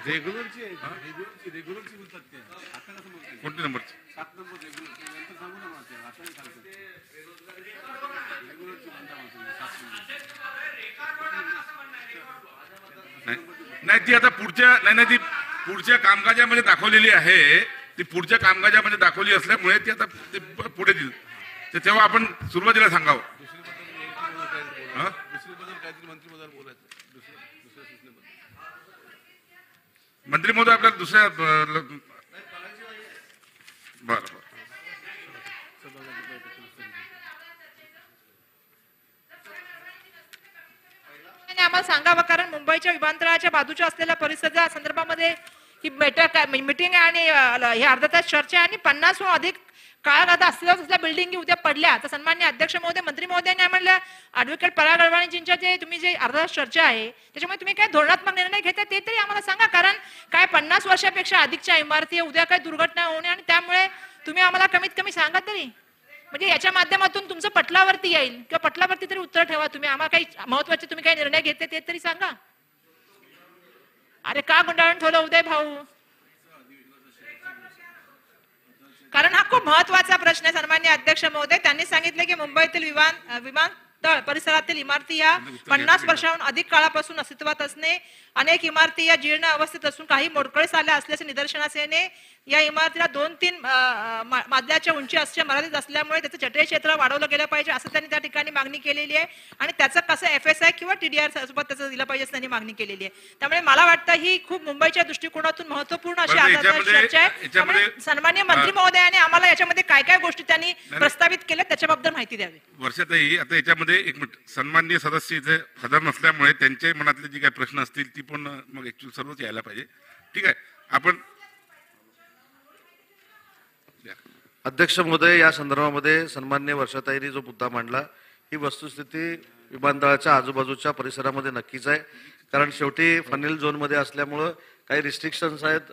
रेग्युलरची आहे. रेग्युलरची बोलतात ते. आता कसं बोलतात? कोणती नंबरची? 7 नंबर रेग्युलर. नंतर सांगू ना मला. आता सांगतो. रेग्युलरची म्हणता नाही ती आता पुढच्या नाही ती पुढच्या कामकाजामध्ये दाखवलेली आहे. ती पुढच्या कामकाजामध्ये दाखवली असल्यामुळे ती आता पुढे दिली. तर तेव्हा आपण सुरुवातीला सांगावं. मंत्री महोदय आपल्याला दुसऱ्या बरं आम्हाला सांगावं, कारण मुंबईच्या विमानतळाच्या बाजूच्या असलेल्या परिसराच्या संदर्भामध्ये ही मीटिंग आणि हे अर्धा तास चर्चा आणि 50हून अधिक काळागाथा असलेल्या बिल्डिंगी उद्या पडल्या. तर सन्मान्य अध्यक्ष महोदय, मंत्री महोदयांनी म्हणलं ऍडव्होकेट पराग अळवाणीजींच्या जे तुम्ही जे अर्धा तास चर्चा आहे त्याच्यामुळे तुम्ही काय धोरणात्मक निर्णय घेता ते तरी आम्हाला सांगा. कारण काय 50 वर्षापेक्षा अधिकच्या इमारती उद्या काय दुर्घटना होणे आणि त्यामुळे तुम्ही आम्हाला कमीत कमी सांगा तरी, म्हणजे याच्या माध्यमातून तुमचं पटलावरती येईल किंवा पटलावरती तरी उत्तर ठेवा. तुम्ही आम्हाला काही महत्वाचे तुम्ही काही निर्णय घेतले ते तरी सांगा. अरे का गुंडाळून ठेवलं उदय भाऊ? कारण हा खूप महत्वाचा प्रश्न आहे. सन्मान्य अध्यक्ष महोदय, त्यांनी सांगितले की मुंबईतील विमानतळ परिसरातील इमारती या 50 वर्षाहून अधिक काळापासून अस्तित्वात असणे, अनेक इमारती या जीर्ण अवस्थेत असून काही मोडकळीस आल्या असल्याचे निदर्शनास येणे, या इमारतीला 2-3 मजल्याच्या उंची असणे मर्यादित असल्यामुळे त्याचं जटिल क्षेत्र वाढवलं गेलं पाहिजे असं त्यांनी त्या ठिकाणी मागणी केलेली आहे. आणि त्याचं कसं FSI किंवा TDR सोबत त्याचं दिलं पाहिजे असं त्यांनी मागणी केलेली आहे. त्यामुळे मला वाटतं ही खूप मुंबईच्या दृष्टिकोनातून महत्वपूर्ण अशी चर्चा आहे. त्यामुळे सन्मान्य मंत्री महोदयाने आम्हाला याच्यामध्ये काय काय गोष्टी त्यांनी प्रस्तावित केल्या त्याच्याबद्दल माहिती द्यावी. वर्षातही आता याच्यामध्ये एक मिनिट, सन्माननीय सदस्य इथे हजर नसल्यामुळे त्यांच्या मनातले जे काही प्रश्न असतील ती पण मग ऍक्च्युअली सर्वच यायला पाहिजे. ठीक आहे, आपण अध्यक्ष महोदय, या संदर्भामध्ये सन्मान्य वर्षाताईंनी जो मुद्दा मांडला ही वस्तुस्थिती विमानतळाच्या आजूबाजूच्या परिसरामध्ये नक्कीच आहे. कारण शेवटी फनेल झोनमध्ये असल्यामुळं काही रिस्ट्रिक्शन्स आहेत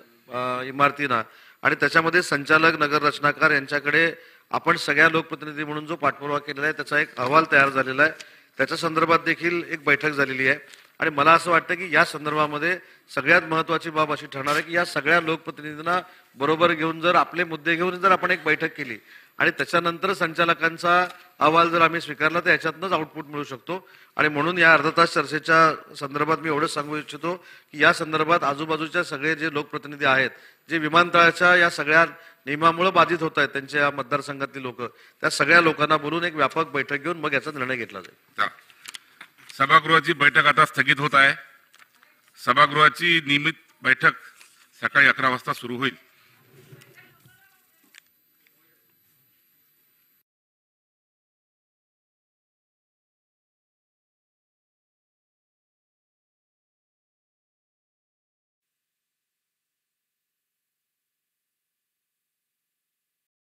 इमारतींना आणि त्याच्यामध्ये संचालक नगर रचनाकार यांच्याकडे आपण सगळ्या लोकप्रतिनिधी म्हणून जो पाठपुरावा केलेला आहे त्याचा एक अहवाल तयार झालेला आहे. त्याच्या संदर्भात देखील एक बैठक झालेली आहे आणि मला असं वाटतं की या संदर्भामध्ये सगळ्यात महत्त्वाची बाब अशी ठरणार आहे की या सगळ्या लोकप्रतिनिधींना बरोबर घेऊन जर आपले मुद्दे घेऊन जर आपण एक बैठक केली आणि त्याच्यानंतर संचालकांचा अहवाल जर आम्ही स्वीकारला तर याच्यातनंच आउटपुट मिळू शकतो. आणि म्हणून या अर्धा तास चर्चेच्या संदर्भात मी एवढंच सांगू इच्छितो की या संदर्भात आजूबाजूच्या सगळे जे लोकप्रतिनिधी आहेत जे विमानतळाच्या या सगळ्या नियमामुळे बाधित होत आहेत त्यांच्या या मतदारसंघातली लोक, त्या सगळ्या लोकांना बोलून एक व्यापक बैठक घेऊन मग याचा निर्णय घेतला जाईल. सभागृहाची बैठक आता स्थगित होत आहे. सभागृहाची नियमित बैठक सकाळी 11 वाजता सुरू होईल.